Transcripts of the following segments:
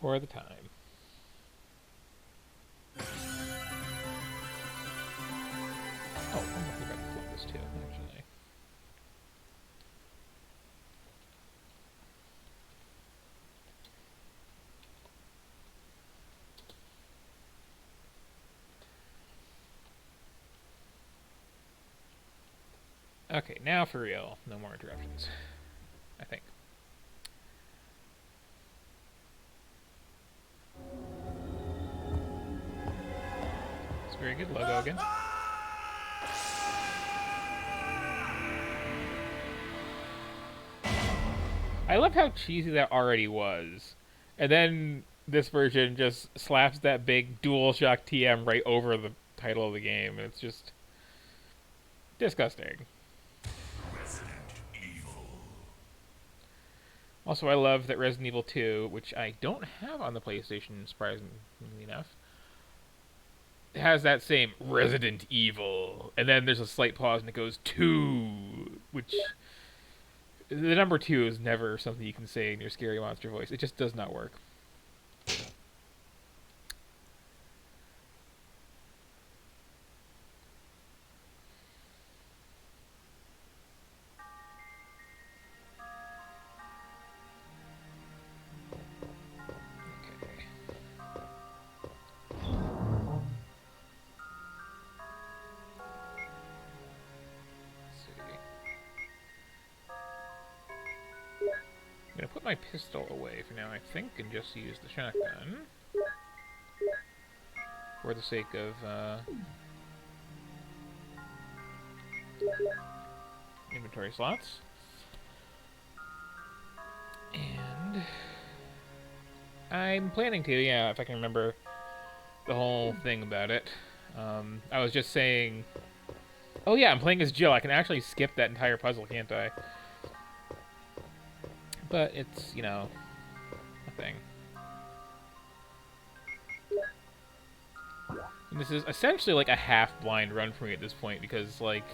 for the time. Oh, I forgot to flip this too, actually. Okay, now for real. No more interruptions. I think. It's a very good logo again. I love how cheesy that already was. And then this version just slaps that big DualShock TM right over the title of the game. And it's just disgusting. Also, I love that Resident Evil 2, which I don't have on the PlayStation, surprisingly enough, has that same Resident Evil. And then there's a slight pause and it goes 2, which the number 2 is never something you can say in your scary monster voice. It just does not work. Okay. Let's see. I'm gonna put my pistol away for now, I think, and just use the shotgun for the sake of inventory slots. And I'm planning to, yeah, if I can remember the whole thing about it. I was just saying, oh yeah, I'm playing as Jill. I can actually skip that entire puzzle, can't I? But it's, you know, a thing. And this is essentially like a half-blind run for me at this point because, like,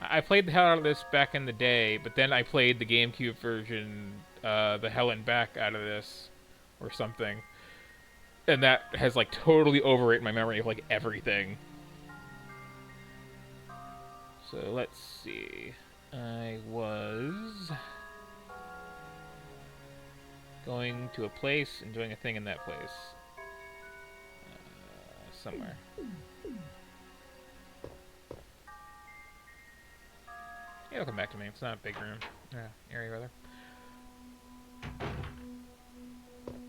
I played the hell out of this back in the day, but then I played the GameCube version, the hell and back out of this, or something. And that has, like, totally overwritten my memory of, like, everything. So, let's see. I was going to a place and doing a thing in that place. Somewhere. Yeah, it'll come back to me. It's not a big room. Area, rather.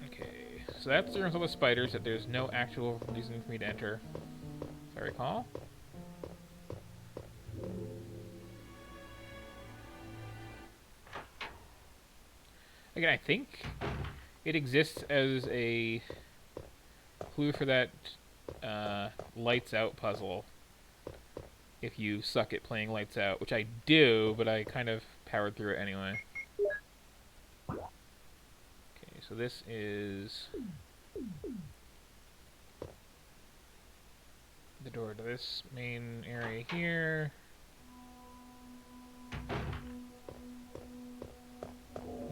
Okay, so that's the rooms with the spiders that there's no actual reason for me to enter, if I recall. Again, I think it exists as a clue for that Lights Out puzzle if you suck at playing Lights Out, which I do, but I kind of powered through it anyway. Okay, so this is the door to this main area here.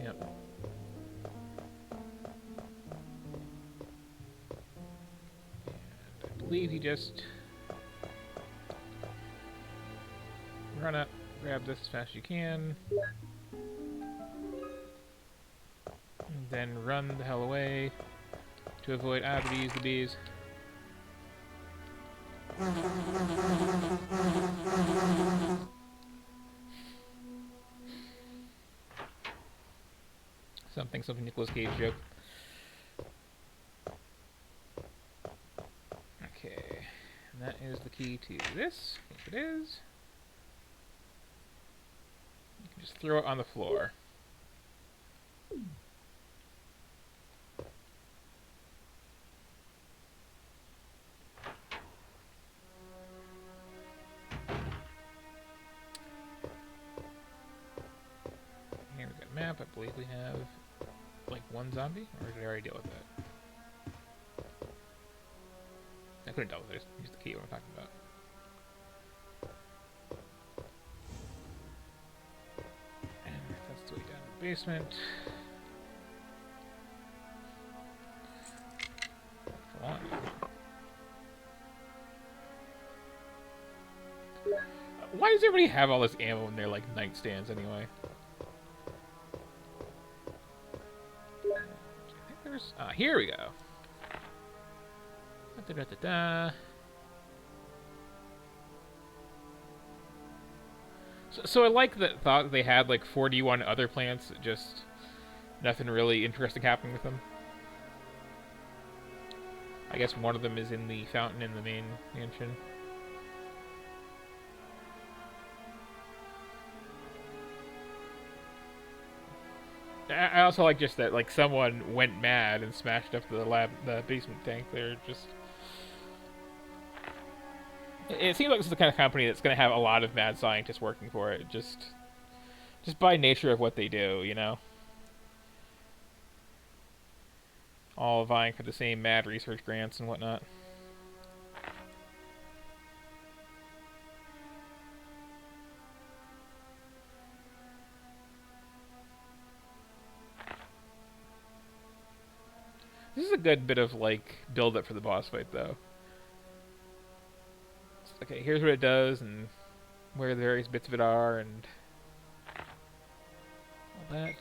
Yep. And I believe he just run up, grab this as fast as you can, and then run the hell away to avoid the bees. Something Nicolas Cage joke. Okay, and that is the key to this. If it is, you can just throw it on the floor. Here we've got a map. I believe we have like one zombie, or did I already deal with that? I couldn't tell. I just used the key when I'm talking about. And that's the way down to the basement. Why does everybody have all this ammo in their, like, nightstands anyway? I think there's... here we go. Da-da-da-da-da. So I like the thought that they had, like, 41 other plants, just nothing really interesting happening with them. I guess one of them is in the fountain in the main mansion. I also like just that, like, someone went mad and smashed up the basement tank there. Just, it seems like this is the kind of company that's going to have a lot of mad scientists working for it, just by nature of what they do, you know. All vying for the same mad research grants and whatnot. This is a good bit of, like, build-up for the boss fight, though. Okay, here's what it does, and where the various bits of it are, and all that.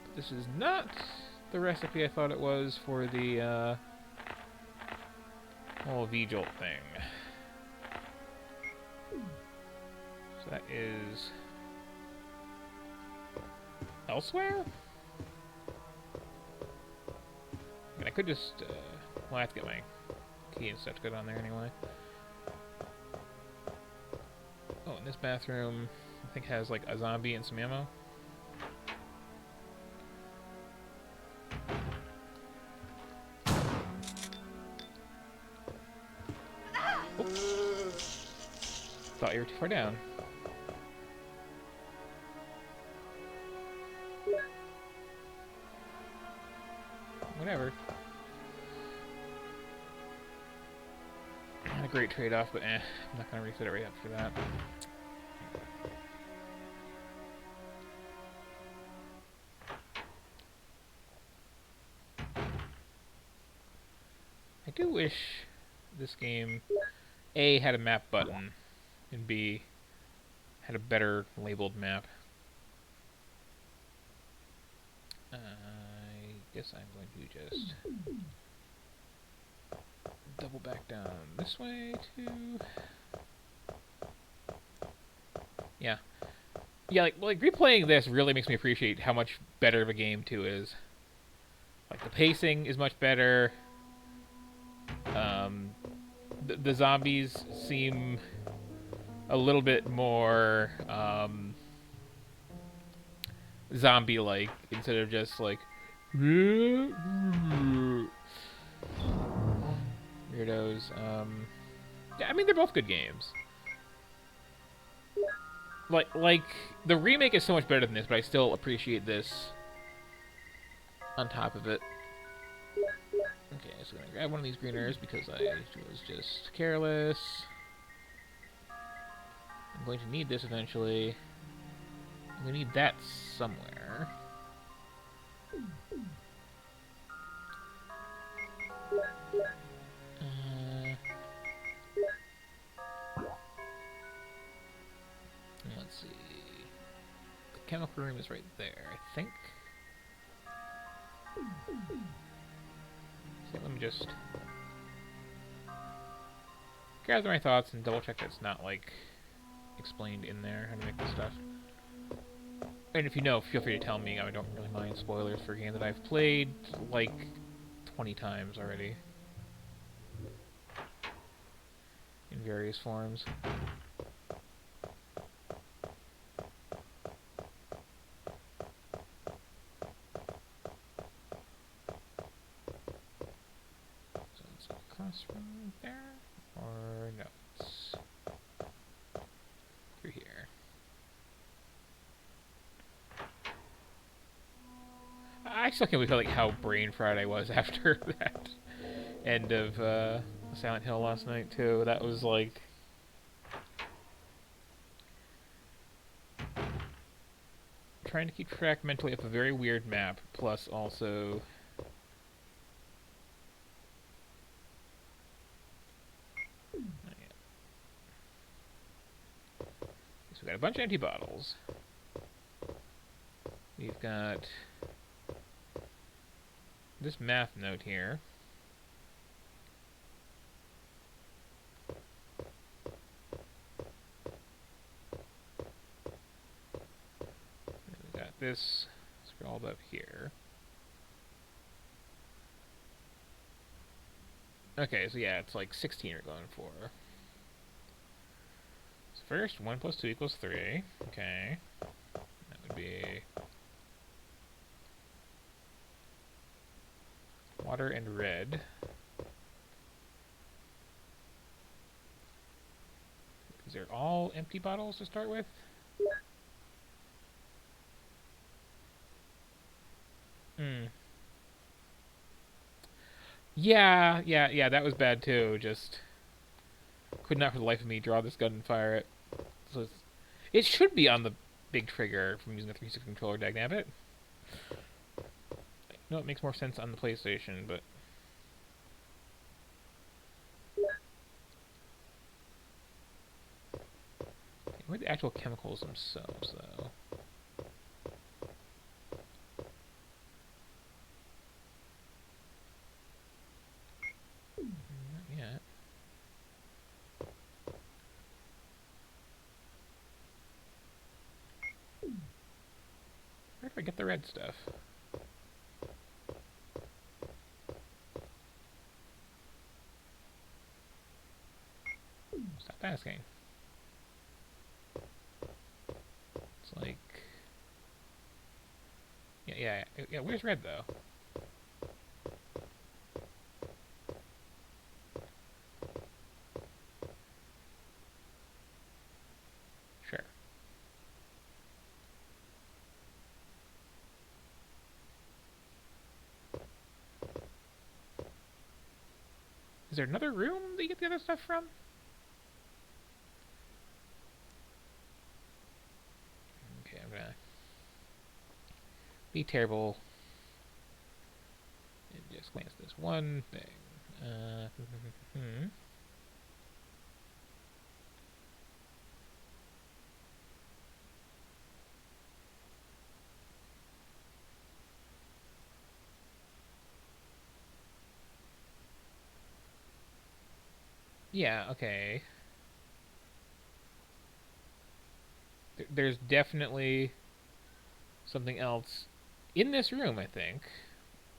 But this is not the recipe I thought it was for the, whole V-Jolt thing. So that is... elsewhere? I mean, I could just, well, I have to get my key and stuff to go down there anyway. Oh, and this bathroom, I think, has, like, a zombie and some ammo. Oops. Thought you were too far down. Whatever. Not a great trade-off, but I'm not gonna reset it right up for that. I do wish this game, A, had a map button, and B, had a better labeled map. I guess I'm going to just double back down this way too. Yeah. Yeah, like replaying this really makes me appreciate how much better of a game 2 is. Like, the pacing is much better. The zombies seem a little bit more zombie-like instead of just like weirdos. Yeah, I mean, they're both good games. Like the remake is so much better than this, but I still appreciate this on top of it. Okay, so I'm gonna grab one of these green earths because I was just careless. I'm going to need this eventually. I'm gonna need that somewhere. Let's see. The chemical room is right there, I think. So let me just gather my thoughts and double check that's not, like, explained in there, how to make this stuff. And if you know, feel free to tell me. I don't really mind spoilers for a game that I've played, like, 20 times already. In various forms. So it's across from there? Or no, it's through here. I still can't believe like how brain fried I was after that end of Silent Hill last night too. That was like trying to keep track mentally of a very weird map, plus also got a bunch of empty bottles. We've got this math note here. And we got this scrawled up here. Okay, so yeah, it's like 16 we're going for. So first, 1 plus 2 equals 3. Okay. That would be water and red. These are all empty bottles to start with? Hmm. Yeah, that was bad too. Just could not for the life of me draw this gun and fire it. So it should be on the big trigger from using the 360 controller, dagnabbit. No, it makes more sense on the PlayStation, but... What are the actual chemicals themselves, though? Not yet. Where do I get the red stuff? Stop asking. It's like... Yeah, where's red, though? Sure. Is there another room that you get the other stuff from? Okay, I'm gonna be terrible and just glance at this one thing. Yeah, okay. There's definitely something else in this room, I think,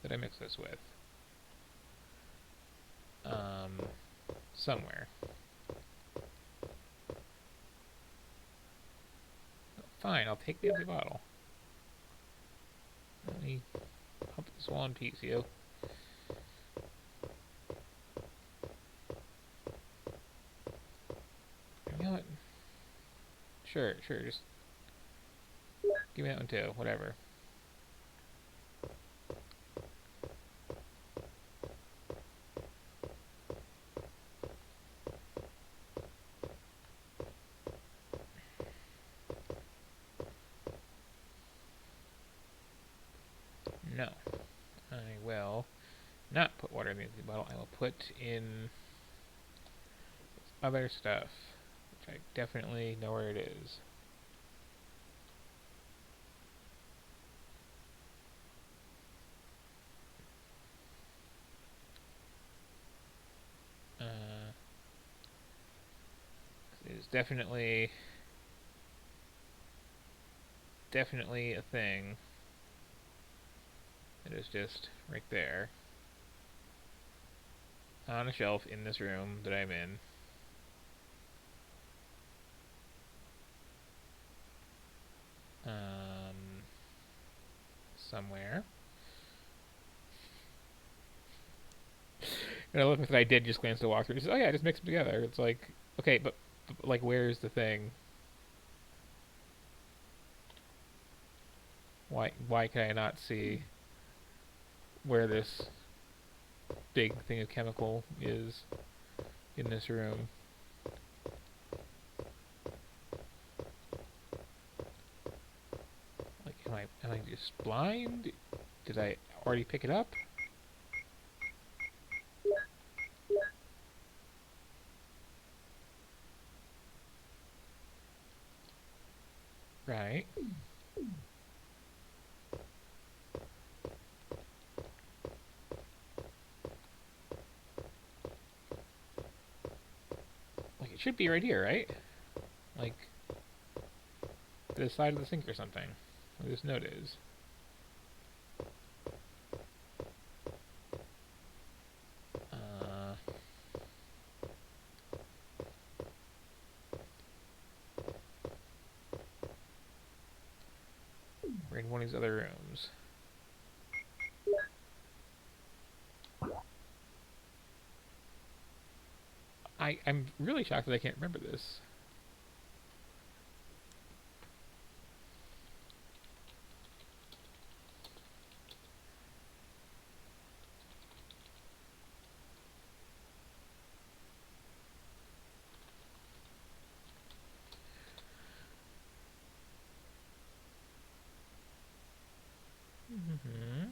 that I mix this with. Somewhere. Fine, I'll take the empty bottle. Let me pump this one piece, yo. You know what? Sure, just give me that one too, whatever. No. I will not put water in the empty bottle. I will put in other stuff, which I definitely know where it is. It is definitely a thing. It is just right there on a shelf in this room that I'm in. Somewhere. And I look at what I did, just glance at the walkthrough. He says, "Oh yeah, just mix them together." It's like, okay, but like, where's the thing? Why can I not see where this big thing of chemical is in this room? Like, am I just blind? Did I already pick it up? Right. Like, it should be right here, right? Like, to the side of the sink or something. Where this note is. We're in one of these other rooms. I'm really shocked that I can't remember this. Mm-hmm.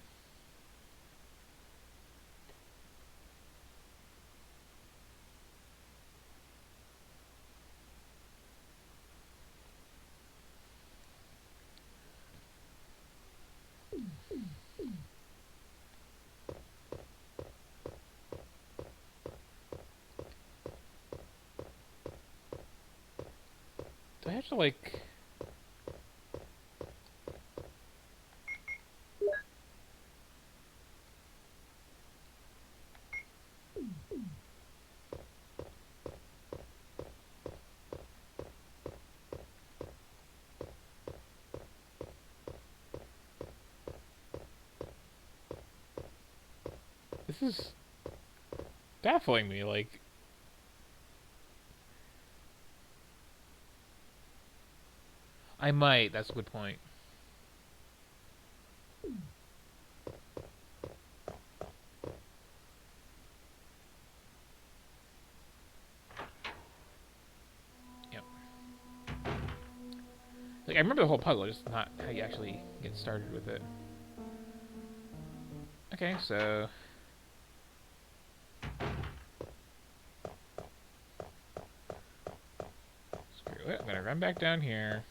Do I have to, like... This is baffling me, like... I might, that's a good point. Yep. Like, I remember the whole puzzle, just not how you actually get started with it. Okay, so... Screw it, I'm gonna run back down here.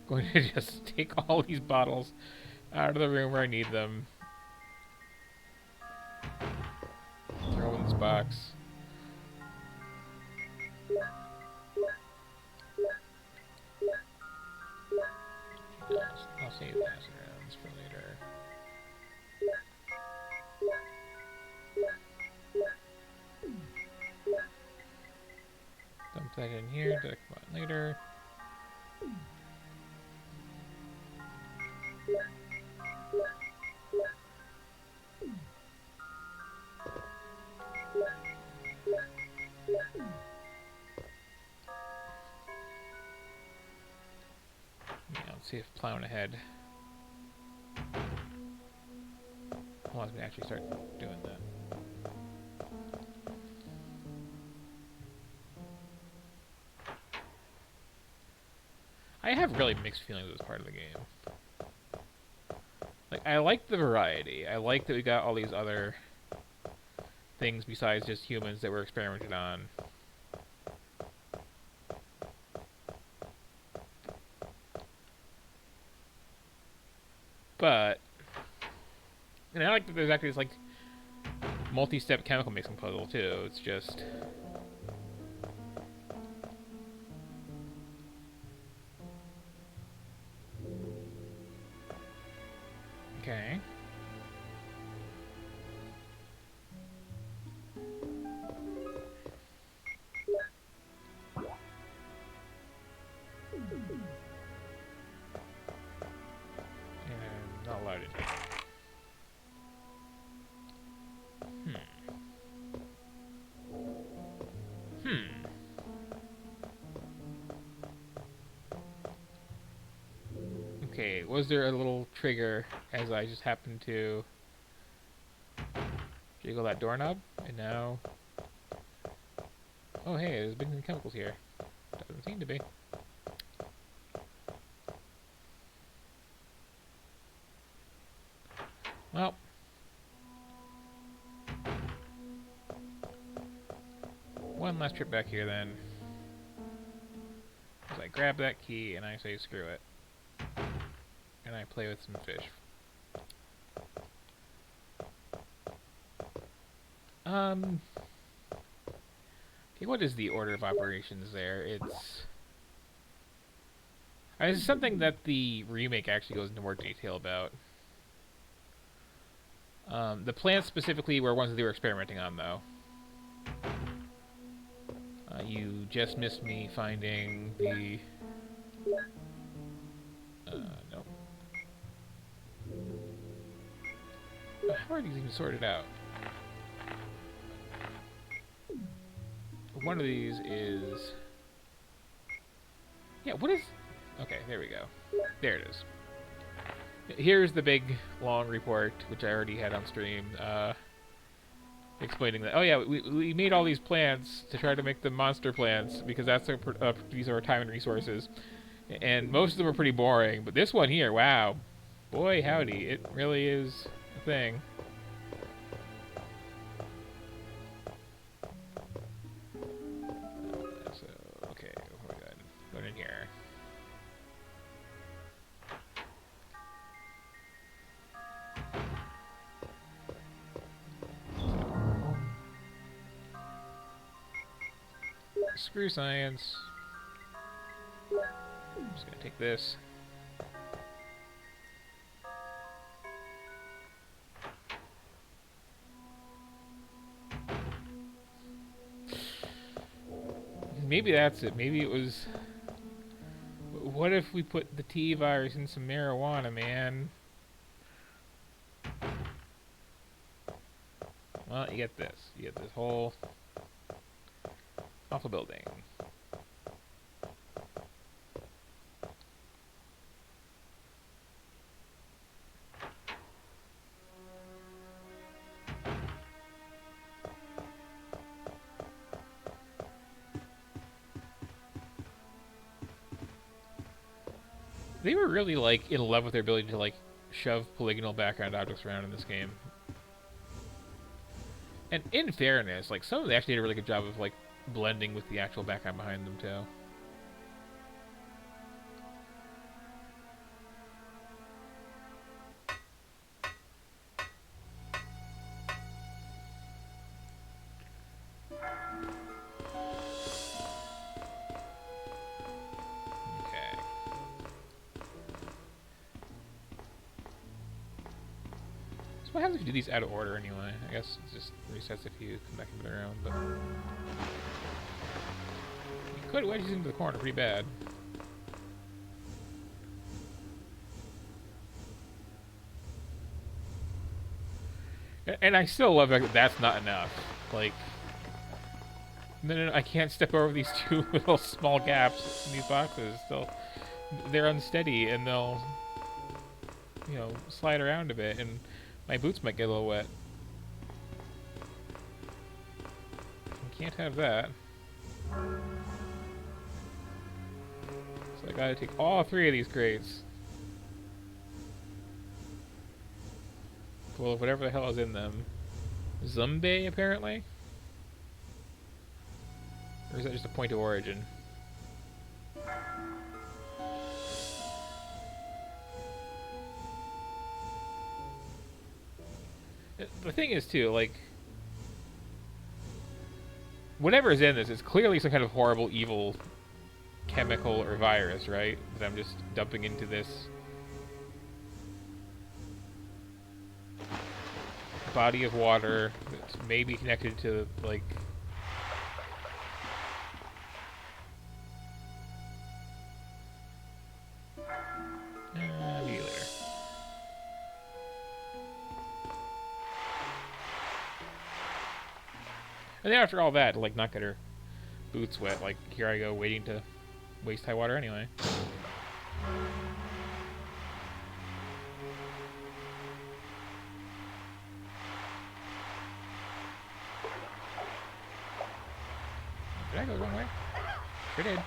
Going to just take all these bottles out of the room where I need them. Throw them in this box. I'll save the acid rounds for later. Dump that in here, to come on later. Yeah, let's see if plowing ahead allows me to actually start doing that. I have really mixed feelings with this part of the game. Like, I like the variety. I like that we got all these other things besides just humans that were experimented on. But, and I like that there's actually this, like, multi-step chemical mixing puzzle, too. It's just... Okay. And not allowed in here. Okay, was there a little trigger as I just happened to jiggle that doorknob? And now... Oh hey, there's been chemicals here. Doesn't seem to be. Well, one last trip back here then. So I grab that key and I say screw it. And I play with some fish. Okay, what is the order of operations there? It's something that the remake actually goes into more detail about. The plants specifically were ones that they were experimenting on, though. You just missed me finding the... nope. How are these even sorted out? One of these is... Yeah, what is... Okay, there we go. There it is. Here's the big, long report, which I already had on stream, explaining that, oh yeah, we made all these plants to try to make them monster plants, because that's these are our time and resources. And most of them are pretty boring, but this one here, wow. Boy, howdy, it really is a thing. So, okay, we're good. Going in here. Screw science. I'm just gonna take this. Maybe that's it. Maybe it was... What if we put the T virus in some marijuana, man? Well, you get this. You get this whole... off a building. They were really, like, in love with their ability to, like, shove polygonal background objects around in this game. And in fairness, like, some of them actually did a really good job of, like, blending with the actual background behind them, too. What happens if you do these out of order anyway? I guess it just resets if you come back and put it around, but... You could wedge these into the corner pretty bad. And I still love that that's not enough. Like... No, I can't step over these two little small gaps in these boxes. They're unsteady and they'll... You know, slide around a bit and... My boots might get a little wet. I can't have that. So I gotta take all three of these crates. Full of whatever the hell is in them. Zombie, apparently? Or is that just a point of origin? The thing is, too, like... Whatever is in this is clearly some kind of horrible, evil chemical or virus, right? That I'm just dumping into this... body of water that's maybe connected to, like... Maybe later. And then after all that, like, not get her boots wet, like, here I go waiting to waste high water anyway. Did I go the wrong way? Sure did.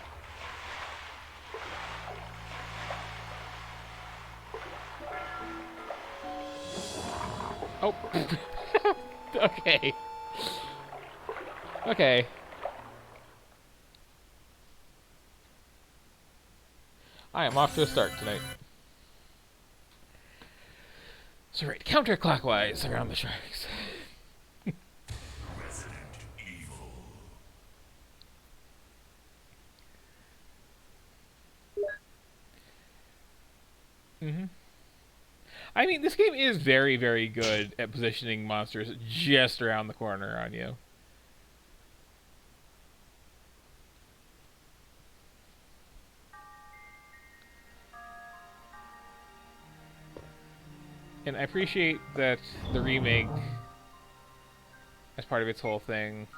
Oh. Okay. Okay. I am off to a start tonight. So right, counterclockwise around the sharks. Mm-hmm. I mean, this game is very, very good at positioning monsters just around the corner on you. And I appreciate that the remake, as part of its whole thing...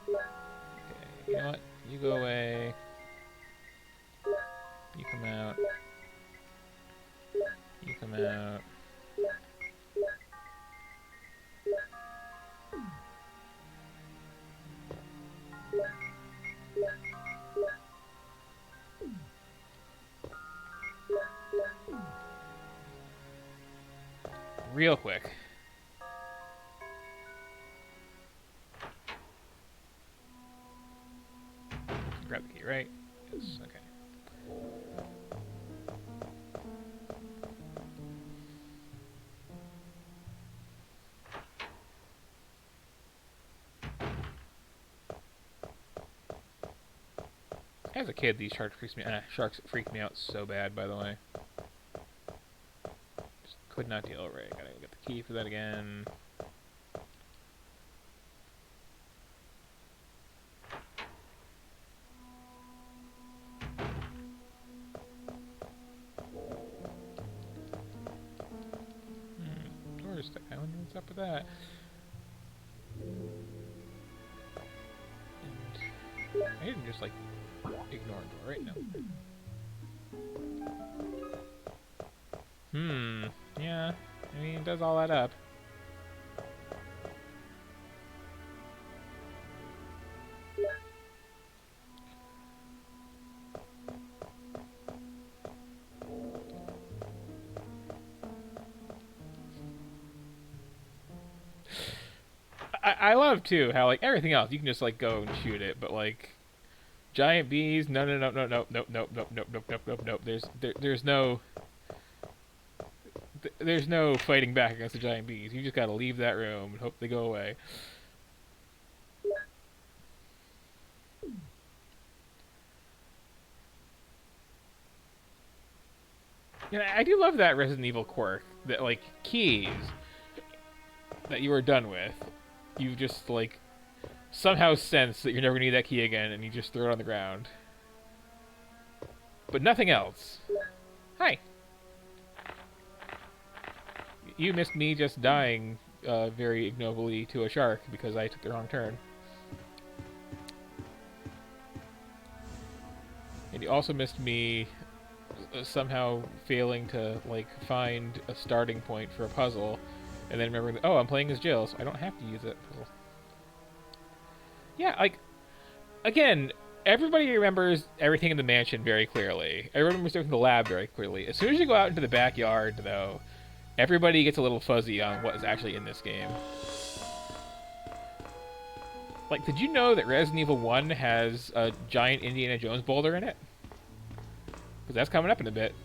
Okay, you know what? You go away. You come out. You come out. Real quick. Grab the key, right? Yes, okay. As a kid, these sharks freaked me out so bad, by the way. Just could not deal with it. Gotta go get the key for that again. Tourist island, what's up with that? And I didn't just, like, ignore it, right? No. Yeah. I mean, it does all that up. I love, too, how, like, everything else, you can just, like, go and shoot it, but, like, giant bees, no. There's no fighting back against the giant bees. You just gotta leave that room and hope they go away. Yeah, I do love that Resident Evil quirk, that, like, keys that you are done with, you just, like, somehow sense that you're never gonna need that key again, and you just throw it on the ground. But nothing else. Hi. You missed me just dying very ignobly to a shark because I took the wrong turn. And you also missed me somehow failing to, like, find a starting point for a puzzle, and then remembering that, oh, I'm playing as Jill, so I don't have to use that puzzle. Yeah, like, again, everybody remembers everything in the mansion very clearly. Everyone remembers everything in the lab very clearly. As soon as you go out into the backyard, though, everybody gets a little fuzzy on what is actually in this game. Like, did you know that Resident Evil 1 has a giant Indiana Jones boulder in it? Because that's coming up in a bit.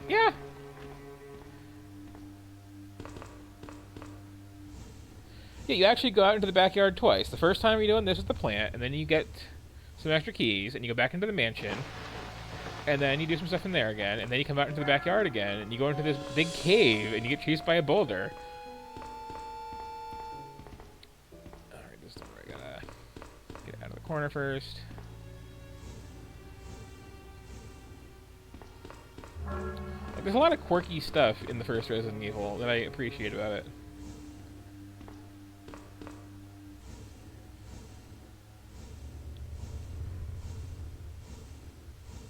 Yeah. Yeah, you actually go out into the backyard twice. The first time you're doing this with the plant, and then you get some extra keys, and you go back into the mansion, and then you do some stuff in there again, and then you come out into the backyard again, and you go into this big cave, and you get chased by a boulder. Alright, this is where I gotta get out of the corner first. Like, there's a lot of quirky stuff in the first Resident Evil that I appreciate about it.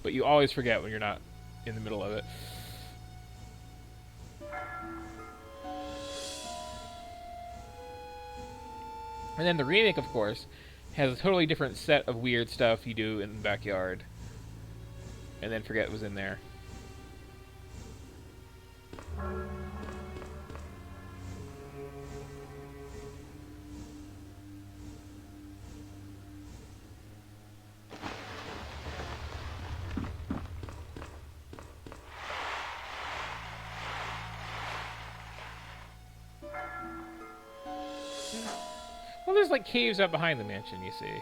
But you always forget when you're not in the middle of it. And then the remake, of course, has a totally different set of weird stuff you do in the backyard. And then forget it was in there. Well, there's like caves out behind the mansion, you see.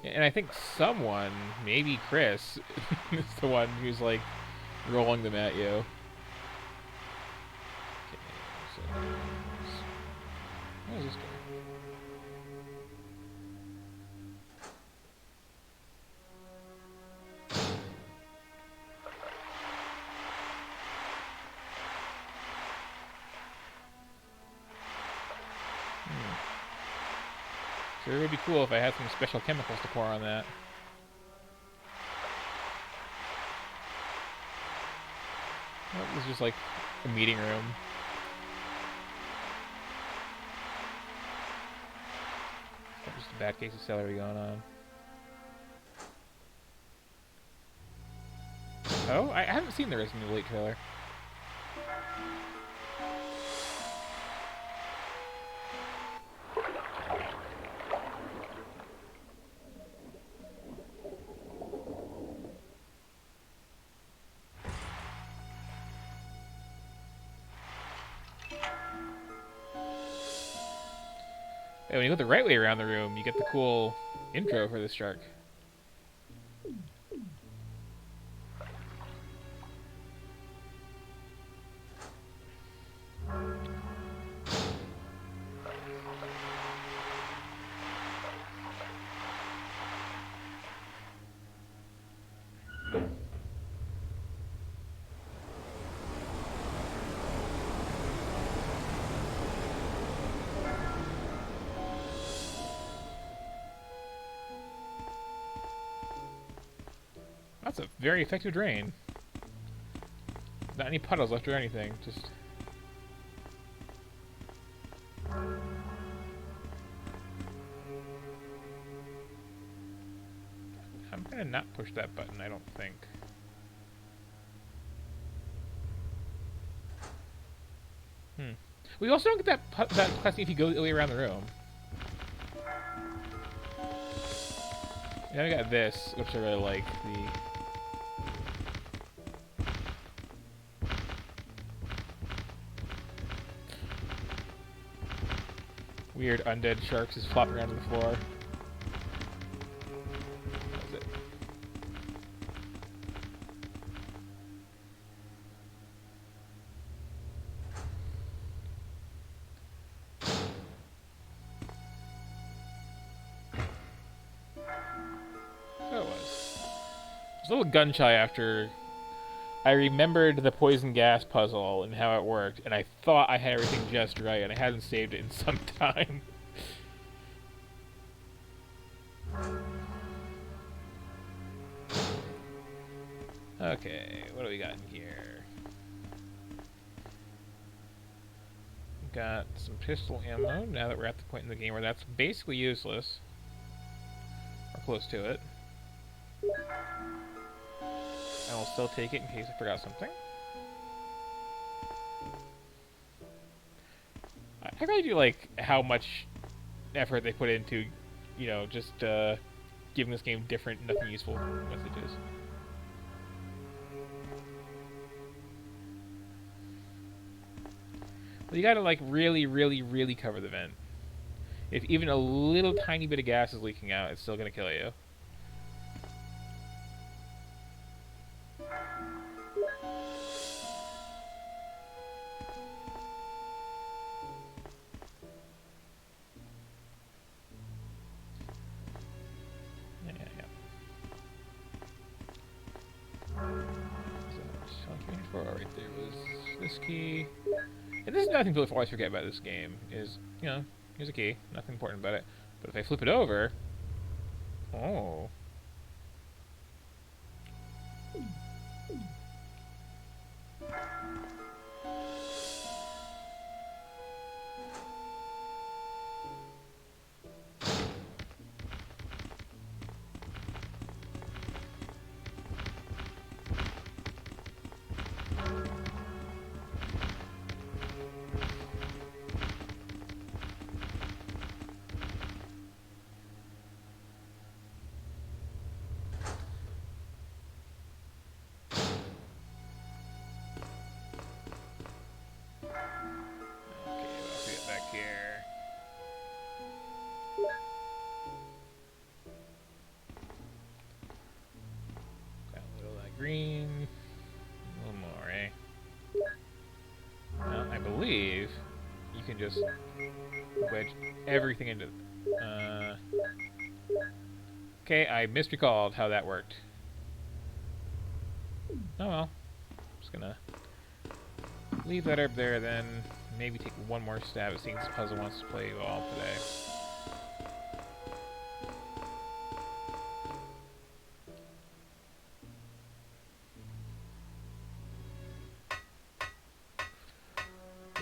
And I think someone, maybe Chris, is the one who's like rolling them at you. Okay, so where is this going? Sure would be cool if I had some special chemicals to pour on that. Well, this is just like a meeting room. Just a bad case of celery going on. Oh, I haven't seen the Resident Evil 8 trailer. And when you go the right way around the room, you get the cool intro for this shark. That's a very effective drain. Not any puddles left or anything, just... I'm gonna not push that button, I don't think. We also don't get that cutscene if you go the way around the room. Now we got this, which I really like, the... weird undead sharks just flopping around on the floor. That was it. So it was. I was a little gun shy after I remembered the poison gas puzzle and how it worked, and I thought I had everything just right, and I hadn't saved it in some time. Okay, what do we got in here? Got some pistol ammo, now that we're at the point in the game where that's basically useless. Or close to it. I will still take it in case I forgot something. I really do like how much effort they put into, you know, just giving this game different, nothing useful messages. Well, you gotta, like, really, really, really cover the vent. If even a little tiny bit of gas is leaking out, it's still gonna kill you. Right there was this key. And this is nothing to always forget about this game, is, you know, here's a key, nothing important about it. But if I flip it over... Oh. believe you can just wedge everything into... Okay, I misrecalled how that worked. Oh well. Just gonna leave that up there, then maybe take one more stab at seeing this puzzle wants to play all today.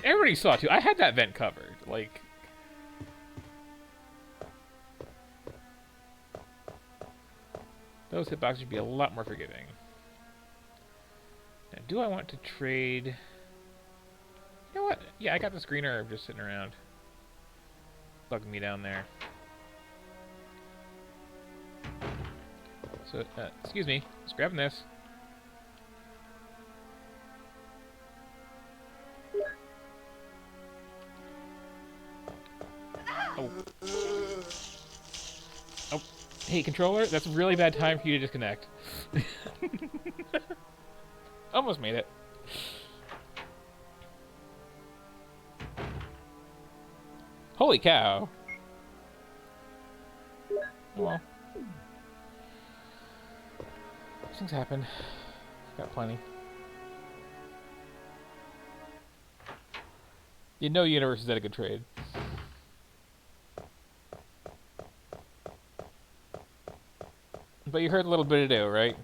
Everybody saw too. I had that vent covered. Like, those hitboxes should be a lot more forgiving. Now, do I want to trade? You know what? Yeah, I got this green herb just sitting around, bugging me down there. So, excuse me. Just grabbing this. Oh. Oh. Hey, controller, that's a really bad time for you to disconnect. Almost made it. Holy cow. Oh well. These things happen. Got plenty. You know Universe is at a good trade. But you heard a little bit of do, right?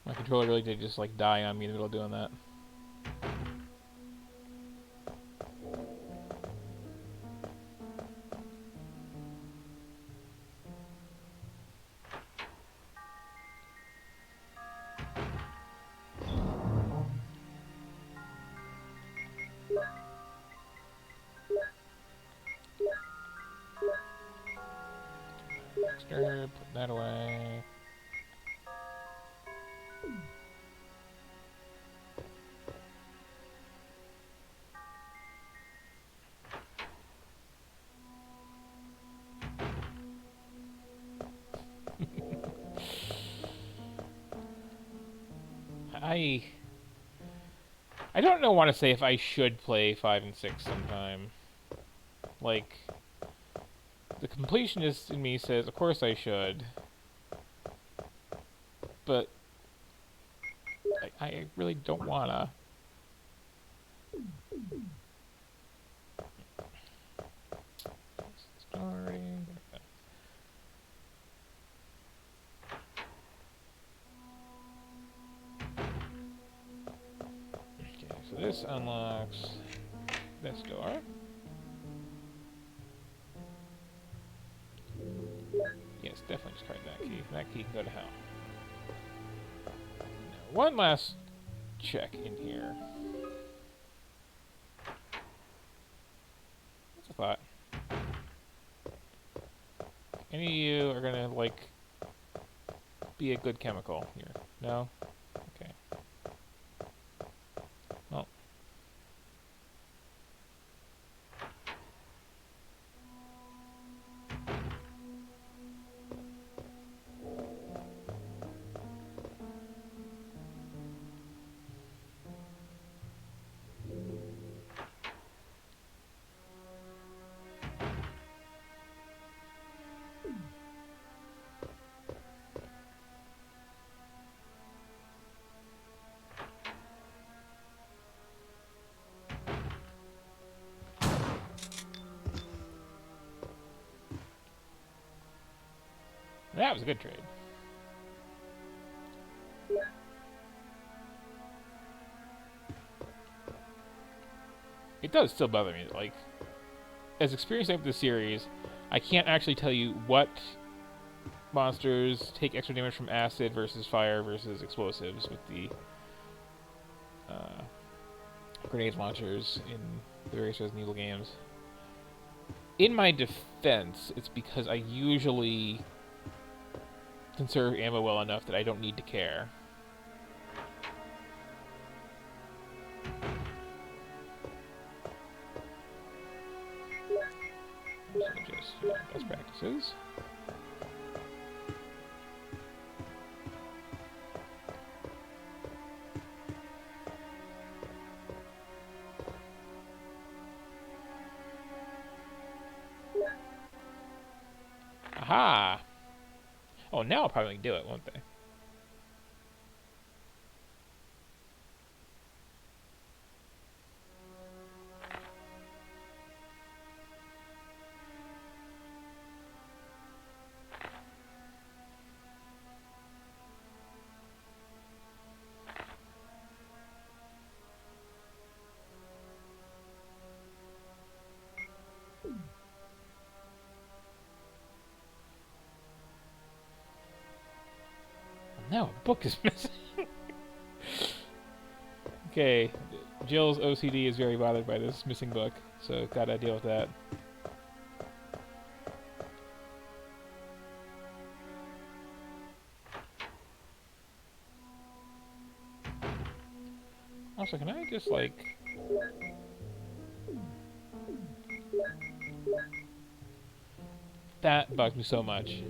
My controller really did just like die on me in the middle of doing that. Put that away. I don't know. Want to say if I should play 5 and 6 sometime. Like, the completionist in me says, of course I should. But I really don't wanna. Starting. Okay, so this unlocks this door. Yes, definitely discard that key. That key can go to hell. Now, one last check in here. What's a thought? Any of you are gonna, like, be a good chemical here? No? Okay. Well. That was a good trade. It does still bother me. Like, as experienced with the series, I can't actually tell you what monsters take extra damage from acid versus fire versus explosives with the grenade launchers in the various Resident Evil games. In my defense, it's because I usually conserve ammo well enough that I don't need to care. So just best practices. now I'll probably do it, won't they? Now a book is missing. Okay, Jill's OCD is very bothered by this missing book, so gotta deal with that. Also, can I just, like... That bugs me so much.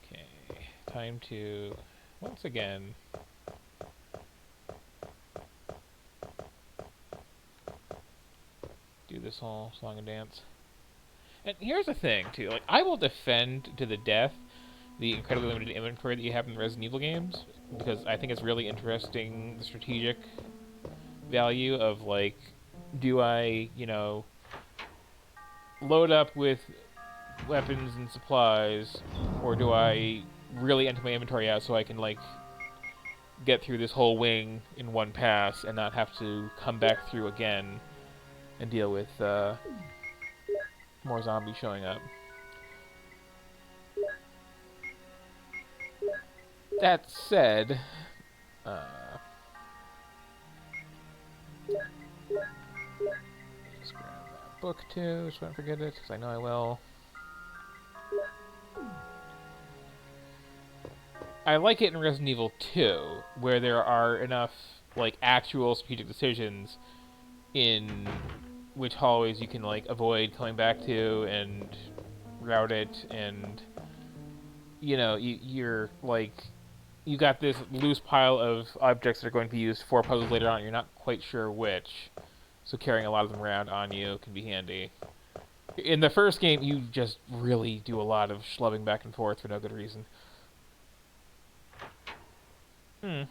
Okay, time to, once again... do this whole song and dance. And here's the thing, too. Like, I will defend to the death the incredibly limited inventory that you have in the Resident Evil games, because I think it's really interesting, the strategic value of, like, do I, you know, load up with weapons and supplies, or do I really empty my inventory out so I can, like, get through this whole wing in one pass and not have to come back through again and deal with more zombies showing up. That said, let's grab that book too, so I don't forget it, because I know I will. I like it in Resident Evil 2, where there are enough, like, actual strategic decisions in which hallways you can, like, avoid coming back to and route it, and, you know, you're, like, you got this loose pile of objects that are going to be used for puzzles later on, you're not quite sure which, so carrying a lot of them around on you can be handy. In the first game, you just really do a lot of schlubbing back and forth for no good reason. I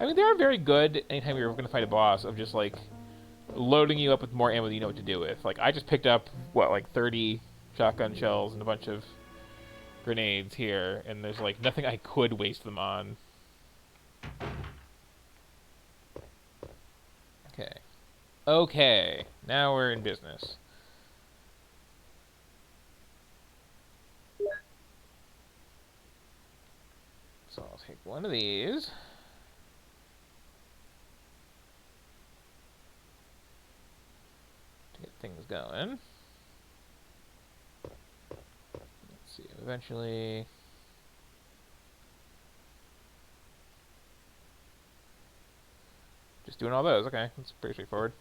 mean, they are very good anytime you're going to fight a boss of just, like, loading you up with more ammo that you know what to do with. Like, I just picked up, what, like 30 shotgun shells and a bunch of grenades here, and there's, like, nothing I could waste them on. Okay. Okay, now we're in business. So I'll take one of these. To get things going. Let's see, eventually... Just doing all those, okay, that's pretty straightforward.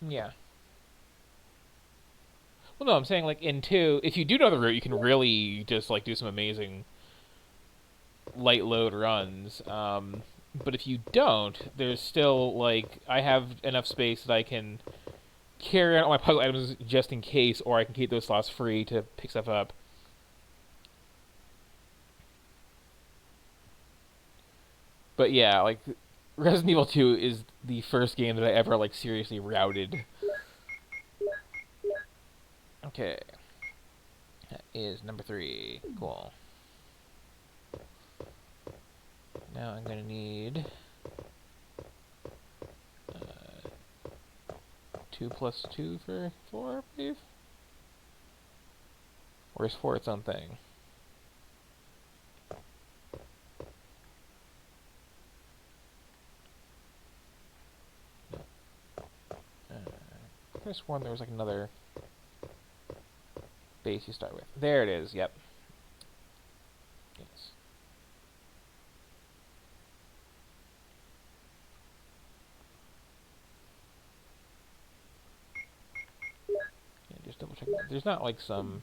Yeah. Well, no, I'm saying, like, in 2, if you do know the route, you can really just, like, do some amazing light load runs. But if you don't, there's still, like, I have enough space that I can carry out all my puzzle items just in case, or I can keep those slots free to pick stuff up. But yeah, like, Resident Evil 2 is the first game that I ever, like, seriously routed. Okay. That is number 3. Cool. Now I'm gonna need 2 plus 2 for 4, I believe? Or is 4 its own thing? I could have sworn there was, like, another base you start with. There it is, yep. Yes. There's not like some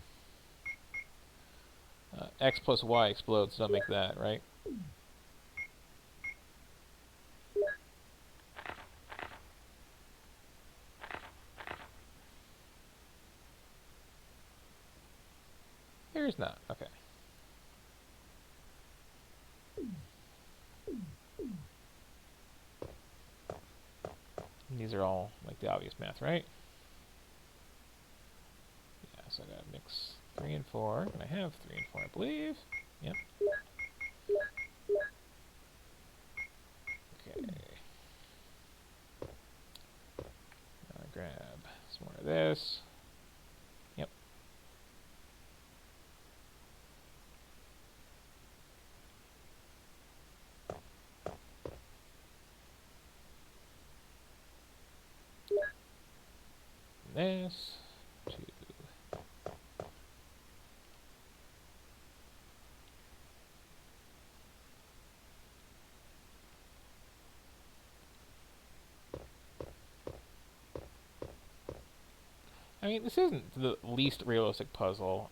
X plus Y explodes, so don't make that, right? There's not. Okay. And these are all like the obvious math, right? Yeah, so I gotta mix 3 and 4. And I have 3 and 4, I believe. Yep. Okay. Now I grab some more of this. Yep. This. 2. I mean, this isn't the least realistic puzzle.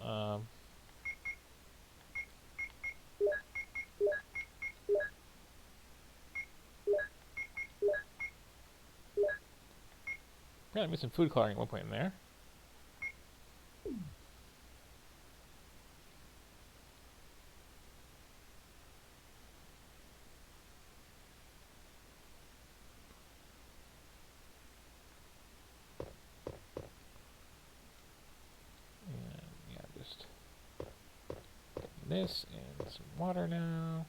Apparently missed some food coloring at one point in there. And yeah, just getting this and some water now.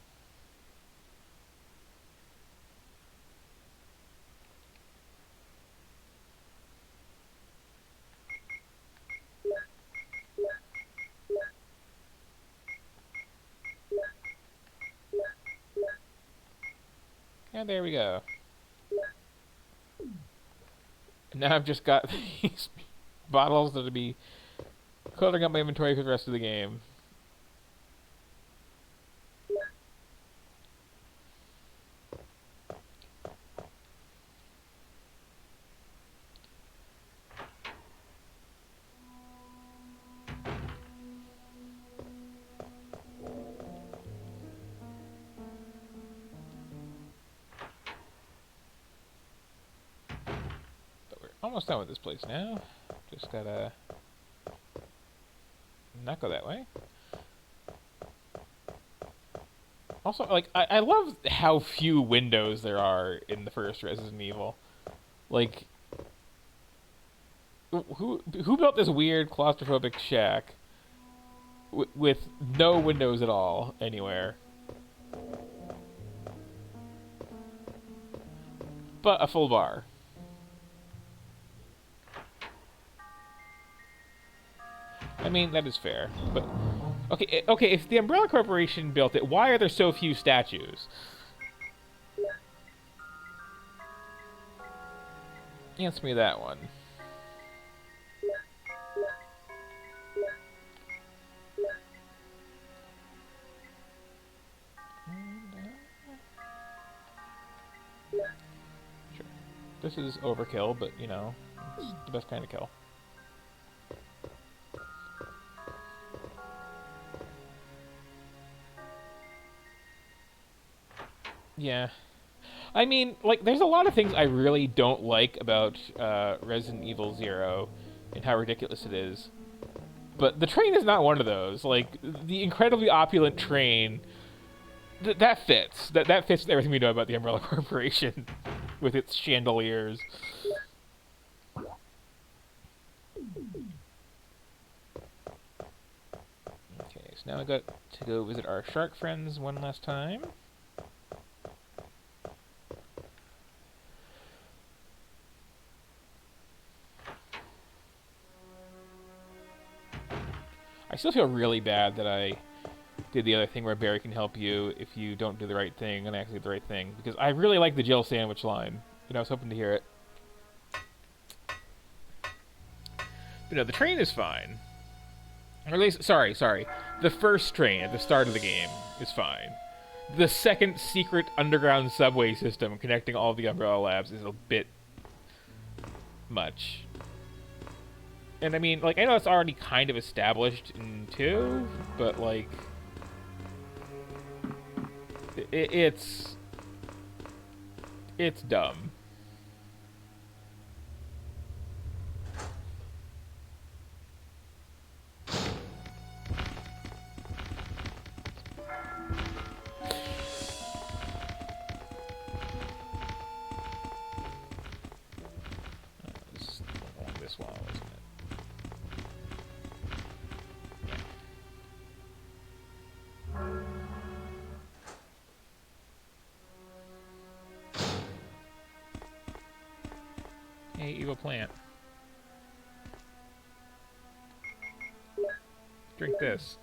And there we go. And now I've just got these bottles that'll be cluttering up my inventory for the rest of the game. Almost done with this place now. Just gotta not go that way. Also, like, I love how few windows there are in the first Resident Evil. Like, who built this weird claustrophobic shack with no windows at all anywhere? But a full bar. I mean, that is fair, but okay. If the Umbrella Corporation built it, why are there so few statues? Answer me that one. Sure. This is overkill, but you know, it's the best kind of kill. Yeah. I mean, like, there's a lot of things I really don't like about Resident Evil 0 and how ridiculous it is. But the train is not one of those. Like, the incredibly opulent train, that fits. That fits with everything we know about the Umbrella Corporation with its chandeliers. Okay, so now I got to go visit our shark friends one last time. I still feel really bad that I did the other thing where Barry can help you if you don't do the right thing and actually do the right thing, because I really like the Jill sandwich line. You know, I was hoping to hear it. But no, the train is fine. Or at least, sorry. The first train at the start of the game is fine. The second secret underground subway system connecting all the Umbrella Labs is a bit much. And I mean, like, I know it's already kind of established in 2, but, like, it's dumb. Just along this wall, isn't it? Hey, evil plant. Drink this.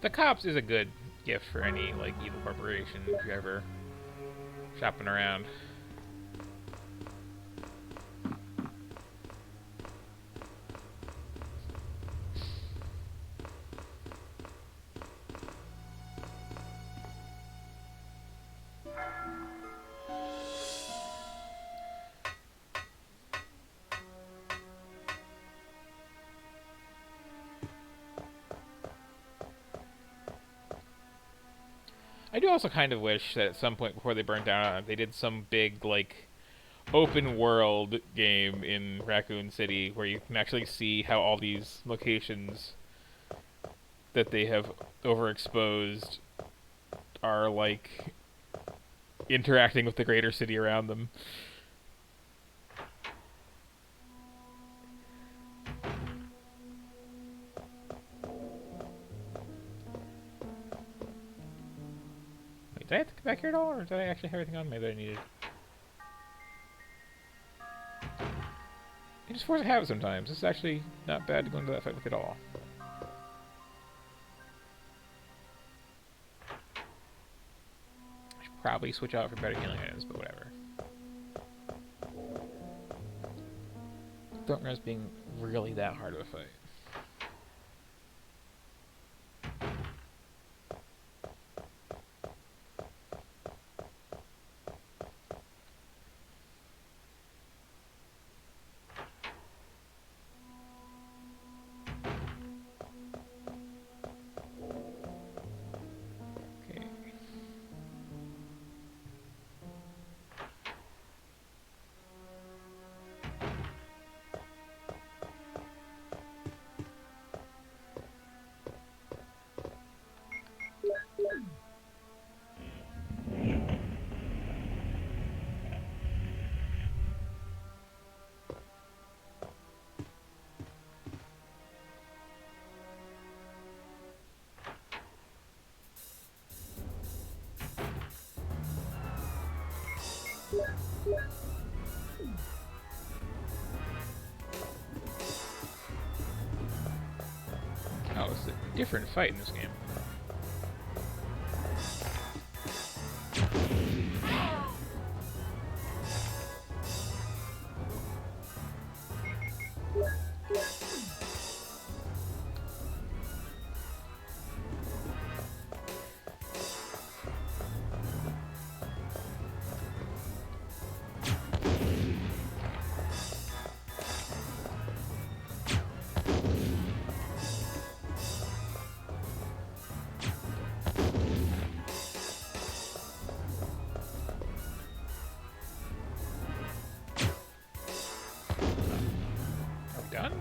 The cops is a good gift for any, like, evil corporation if you're ever shopping around. I do also kind of wish that at some point before they burnt down, they did some big, like, open world game in Raccoon City where you can actually see how all these locations that they have overexposed are, like, interacting with the greater city around them. Wait, did I have to come back here at all, or did I actually have everything on me that I needed? I just force a habit sometimes. This is actually not bad to go into that fight with at all. I should probably switch out for better healing items, but whatever. Don't remember this being really that hard of a fight. Oh, it's a different fight in this game. Done?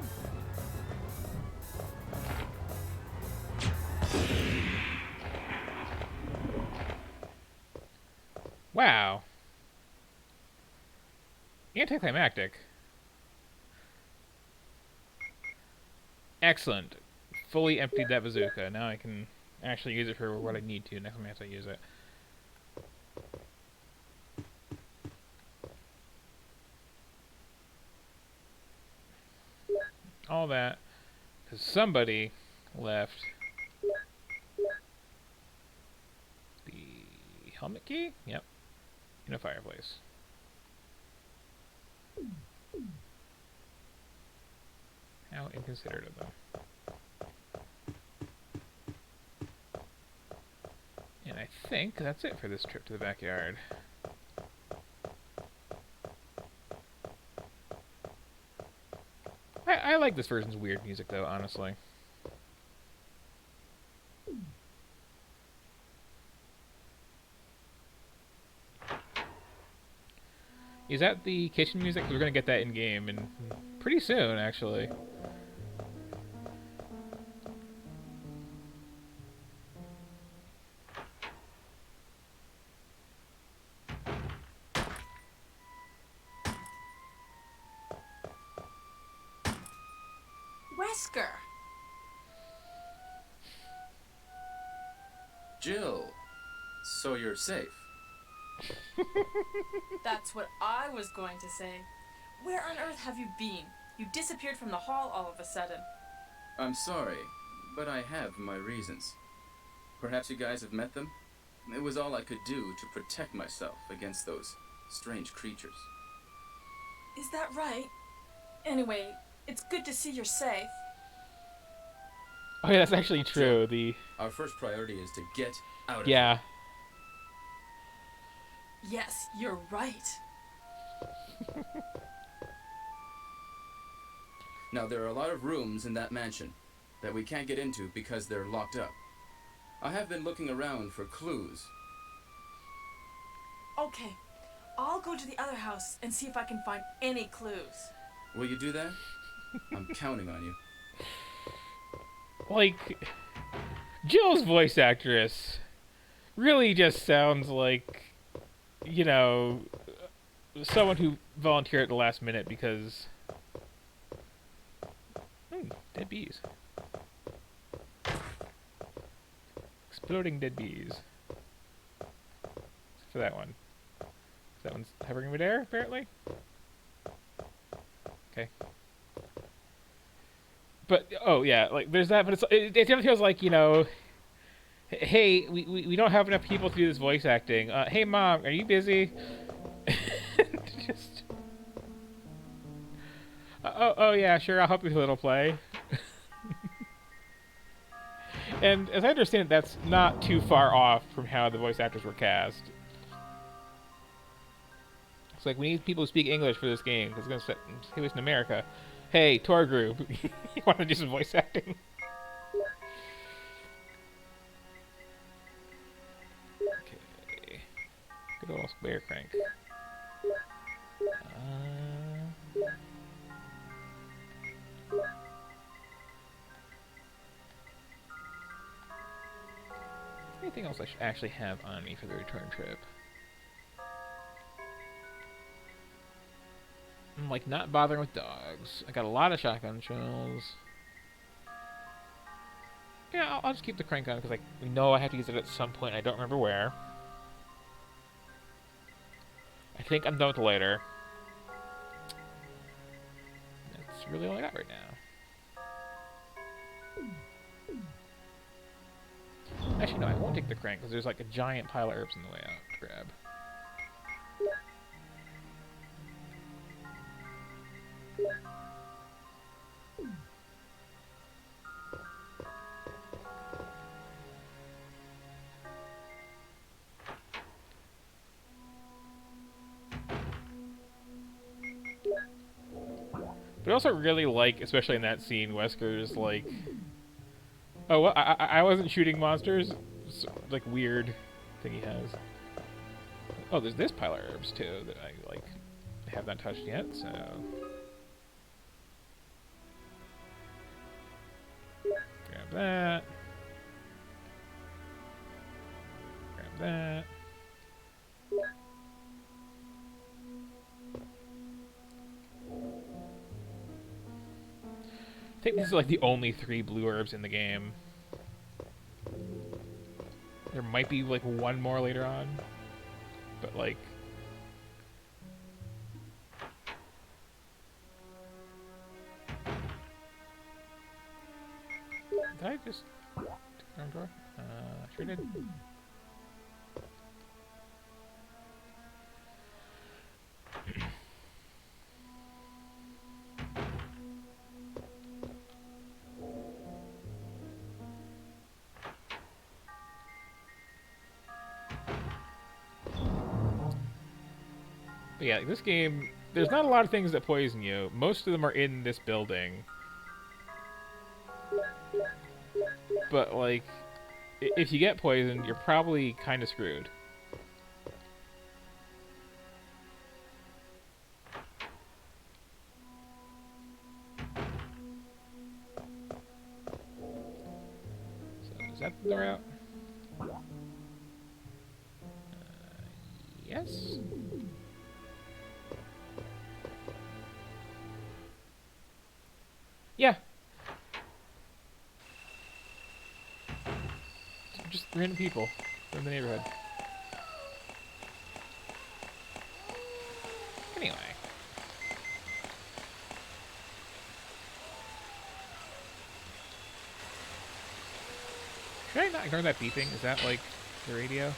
Wow. Anticlimactic. Excellent. Fully emptied that bazooka. Now I can actually use it for what I need to next time I have to use it. All that because somebody left the helmet key. Yep, in a fireplace. How inconsiderate of them. And I think that's it for this trip to the backyard. I like this version's weird music, though, honestly. Is that the kitchen music? We're going to get that in-game, and pretty soon, actually. Wesker! Jill, so you're safe. That's what I was going to say. Where on earth have you been? You disappeared from the hall all of a sudden. I'm sorry, but I have my reasons. Perhaps you guys have met them? It was all I could do to protect myself against those strange creatures. Is that right? Anyway, it's good to see you're safe. Oh yeah, that's actually true. Our first priority is to get out of Yeah. here. Yes, you're right. Now, there are a lot of rooms in that mansion that we can't get into because they're locked up. I have been looking around for clues. Okay, I'll go to the other house and see if I can find any clues. Will you do that? I'm counting on you. Like, Jill's voice actress really just sounds like, you know, someone who volunteered at the last minute because... dead bees. Exploding dead bees. For that one. That one's hovering over there, apparently? Okay. But, oh yeah, like, there's that, but it definitely feels like, you know, hey, we don't have enough people to do this voice acting. Hey Mom, are you busy? Just... oh yeah, sure, I'll help you with a little play. And as I understand it, that's not too far off from how the voice actors were cast. It's like, we need people who speak English for this game, because it's going to take place in America. Hey, tour group, you want to do some voice acting? Okay. Good old square crank. Anything else I should actually have on me for the return trip? I'm like not bothering with dogs. I got a lot of shotgun shells. Yeah, I'll just keep the crank on because we know I have to use it at some point. I don't remember where. I think I'm done with the later. That's really all I got right now. Actually, no, I won't take the crank because there's like a giant pile of herbs in the way out to grab. But I also really like, especially in that scene, Wesker's like, oh, well, I wasn't shooting monsters. It's, like, weird thing he has. Oh, there's this pile of herbs too that I like have not touched yet. So grab that. Grab that. I think these are like the only 3 blue herbs in the game. There might be like one more later on, but like. Did I just take the wrong door? Sure did. But yeah, this game, there's not a lot of things that poison you. Most of them are in this building. But like, if you get poisoned, you're probably kind of screwed. So is that the route? Yes. Yeah. Just random people from the neighborhood. Anyway. Should I not ignore that beeping? Is that like the radio?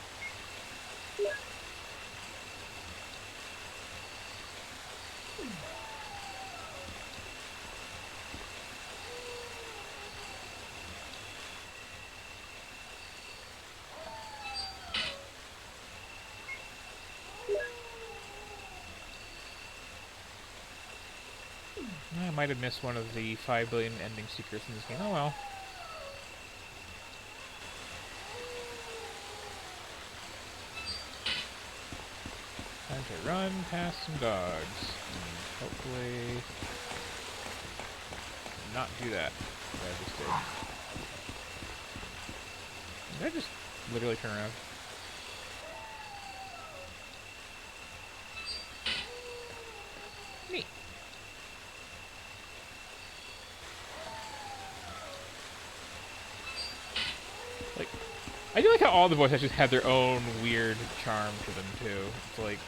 I might have missed one of the 5 billion ending secrets in this game. Oh well. Time to run past some dogs. And hopefully not do that. That I just did. Did I just literally turn around? Neat. Like, I do like how all the voice actors have their own weird charm to them too. It's like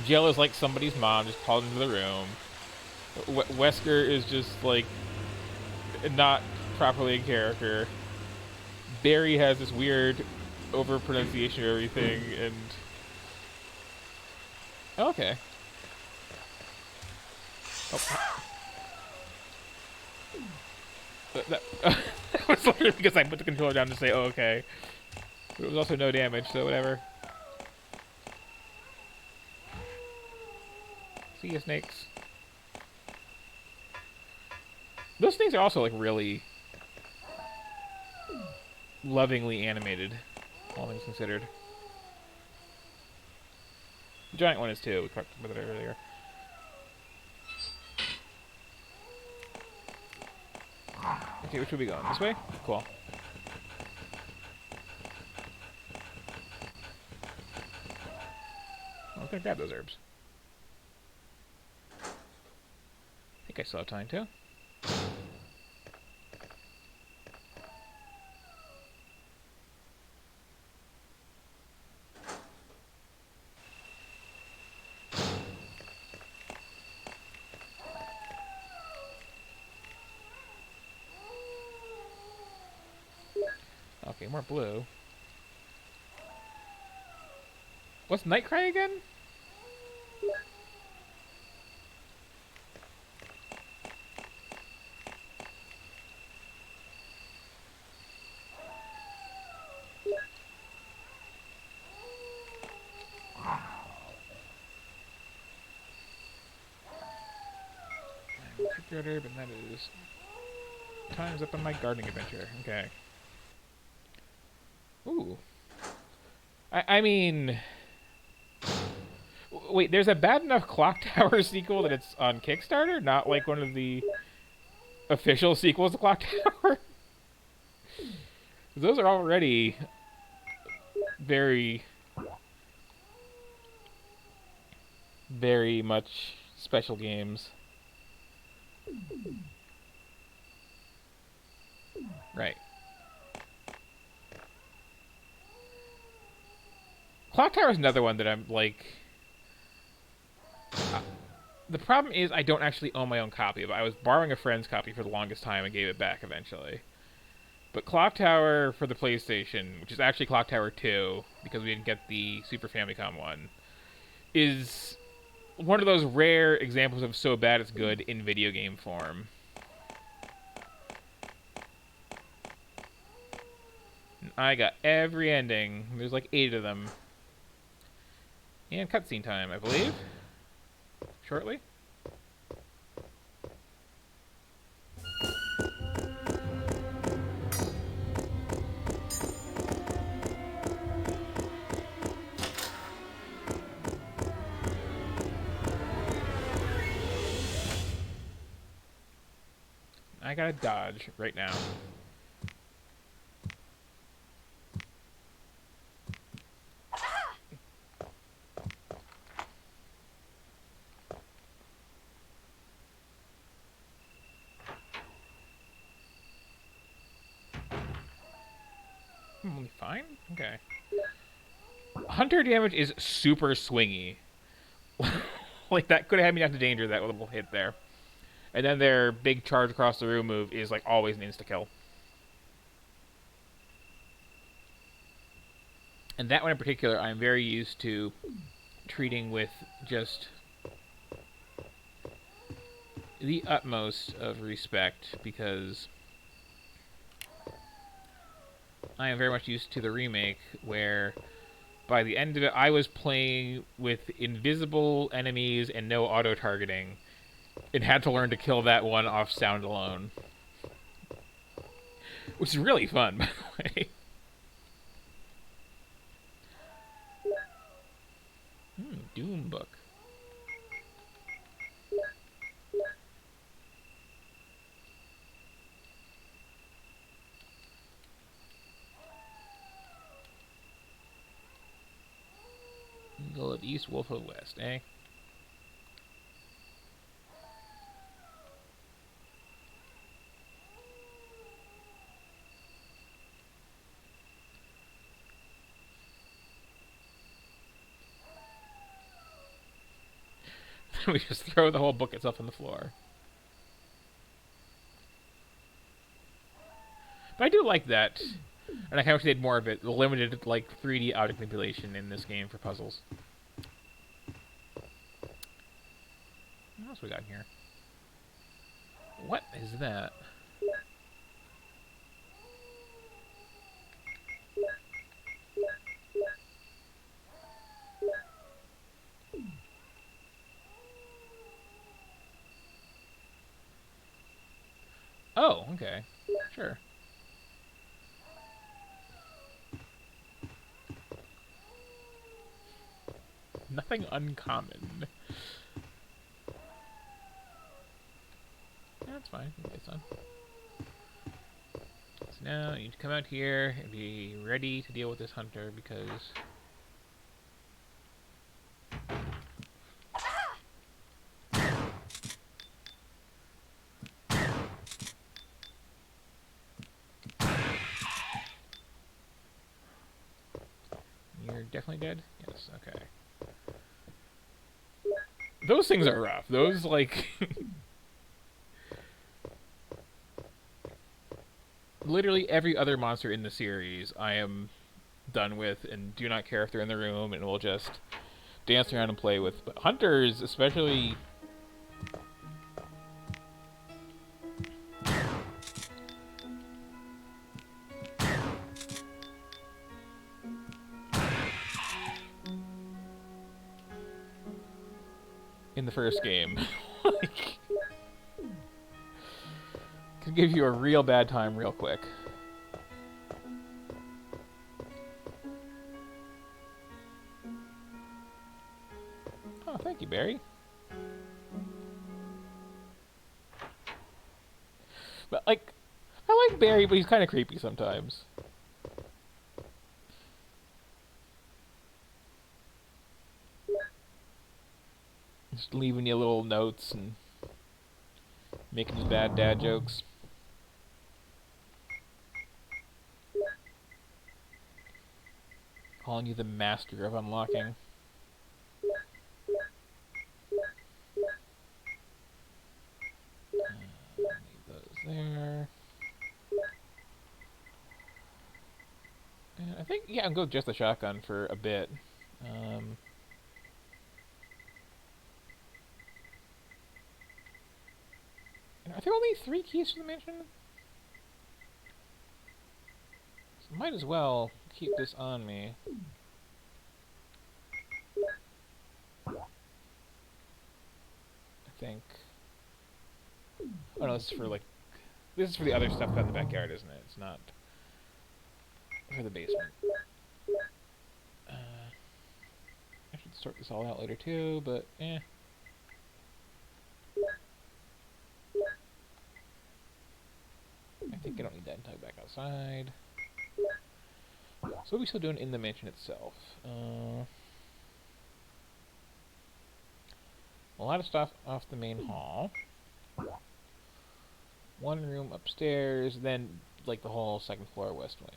Jill is like somebody's mom just called into the room. Wesker is just like not properly in character. Barry has this weird over pronunciation of everything, and oh, okay. Oh. That was literally because I put the controller down to say, oh, okay. But it was also no damage, so whatever. See ya, snakes. Those things are also, like, really lovingly animated, all things considered. The giant one is, too. We talked about it earlier. Okay, which way are we going? This way? Cool. I was gonna grab those herbs. I think I still have time, too. Okay, more blue. What's Nightcry again? Herb, and that is time's up on my gardening adventure. Okay. Ooh. I mean... Wait, there's a Bad Enough Clock Tower sequel that it's on Kickstarter? Not like one of the official sequels to Clock Tower? Those are already very... very much special games. Right. Clock Tower is another one that I'm like. The problem is I don't actually own my own copy, but I was borrowing a friend's copy for the longest time and gave it back eventually. But Clock Tower for the PlayStation, which is actually Clock Tower 2, because we didn't get the Super Famicom one, is one of those rare examples of so bad it's good in video game form. And I got every ending. There's like 8 of them. And cutscene time, I believe. Shortly. I gotta dodge right now. Fine? Okay. Hunter damage is super swingy. Like, that could have had me down to danger, that little hit there. And then their big charge across the room move is, like, always an insta-kill. And that one in particular, I'm very used to treating with just the utmost of respect, because I am very much used to the remake, where by the end of it, I was playing with invisible enemies and no auto-targeting, and had to learn to kill that one off sound alone. Which is really fun, by the way. Doom book. Eagle of East, Wolf of West, eh? We just throw the whole book itself on the floor. But I do like that. And I kind of wish they did more of it. The limited, like, 3D object manipulation in this game for puzzles. What else we got here? What is that? Oh, okay. Sure. Nothing uncommon. That's fine. It's fine. So now you need to come out here and be ready to deal with this hunter, because you're definitely dead? Yes, okay. Those things are rough. Those, like... literally every other monster in the series I am done with and do not care if they're in the room and will just dance around and play with. But hunters, especially... in the first game. Like... could give you a real bad time real quick. Oh, thank you, Barry. But, like, I like Barry, but he's kind of creepy sometimes. Just leaving you little notes and making his bad dad jokes. Calling you the master of unlocking. Leave those there. And I think, yeah, I'll go with just the shotgun for a bit. Are there only 3 keys for the mansion? So might as well keep this on me. I think. Oh no, this is for like. This is for the other stuff out in the backyard, isn't it? It's not for the basement. I should sort this all out later too, but eh. I think I don't need that until I go back outside. So what are we still doing in the mansion itself? A lot of stuff off the main hall. 1 room upstairs, then like the whole 2nd floor west wing.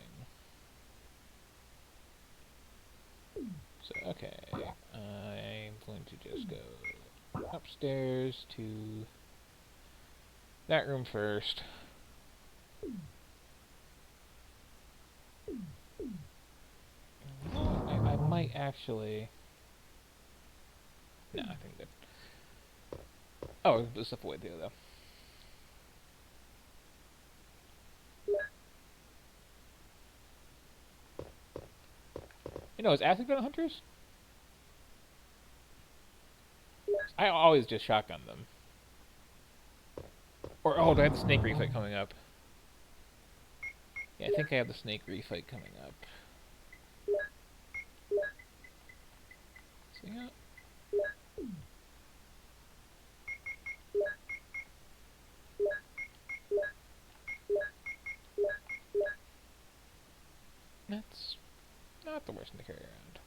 So, okay, I'm going to just go upstairs to that room first. I might actually... No, I think that... Oh, I'll put stuff away there, though. You know, is Acid Gun Hunters? I always just shotgun them. Or, oh, do I have the snake refight coming up? Yeah, I think I have the snake refight coming up. So, yeah. That's not the worst thing to carry around.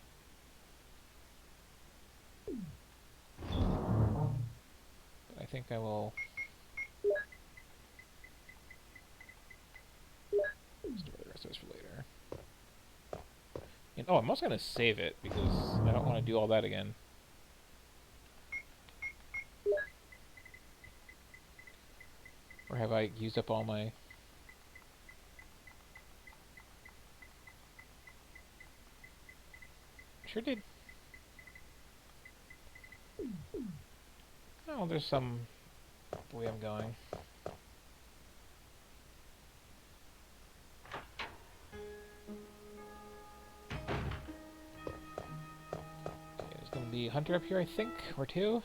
But I think I will... store the rest of this for later. And, oh, I'm also going to save it, because I don't want to do all that again. Or have I used up all my... Sure did. Oh, there's some way I'm going. Okay, there's gonna be a hunter up here, I think, or 2.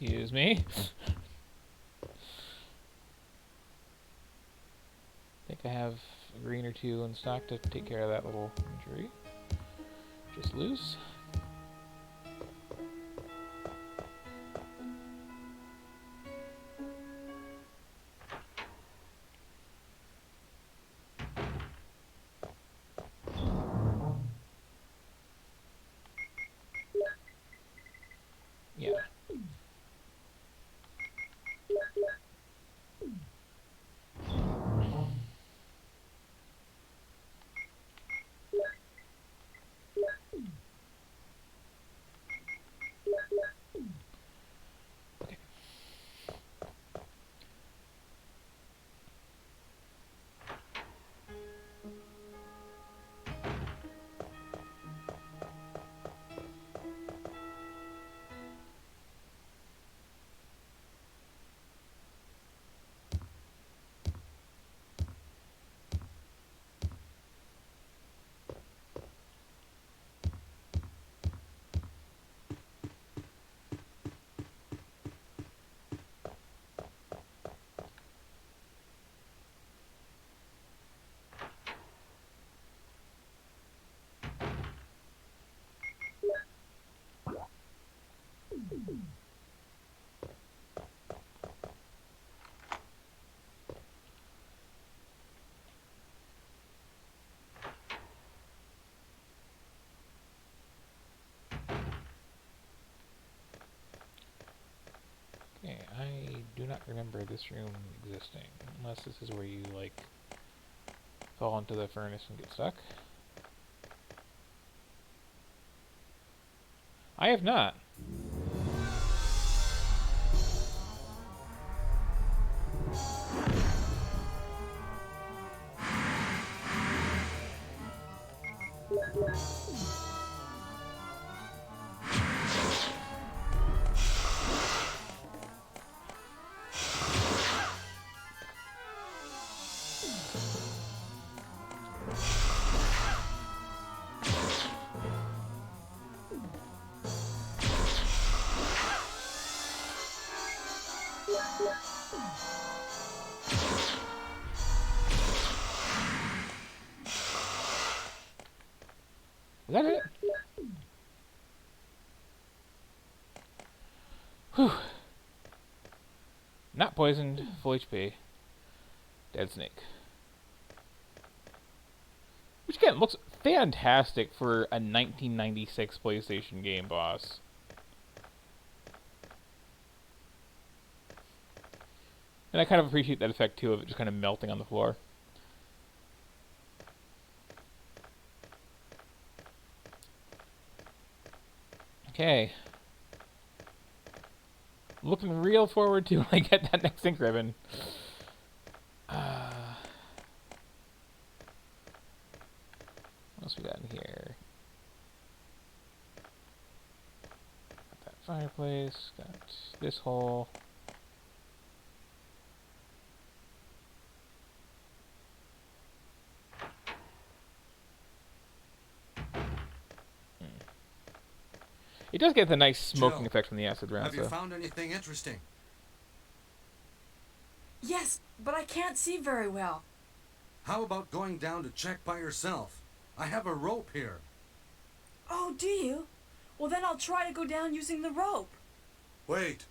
Excuse me. I think I have a green or 2 in stock to take care of that little injury. Just loose. Yeah. do not remember this room existing. Unless this is where you, like, fall into the furnace and get stuck. I have not. Is that it? Whew. Not poisoned, full HP. Dead snake. Which again looks fantastic for a 1996 PlayStation game boss. And I kind of appreciate that effect too of it just kind of melting on the floor. Okay. Looking real forward to when I get that next ink ribbon. What else we got in here? Got that fireplace, got this hole. It does get the nice smoking Jill, effect from the acid rounds. Have you found anything interesting? Yes, but I can't see very well. How about going down to check by yourself? I have a rope here. Oh, do you? Well, then I'll try to go down using the rope. Wait.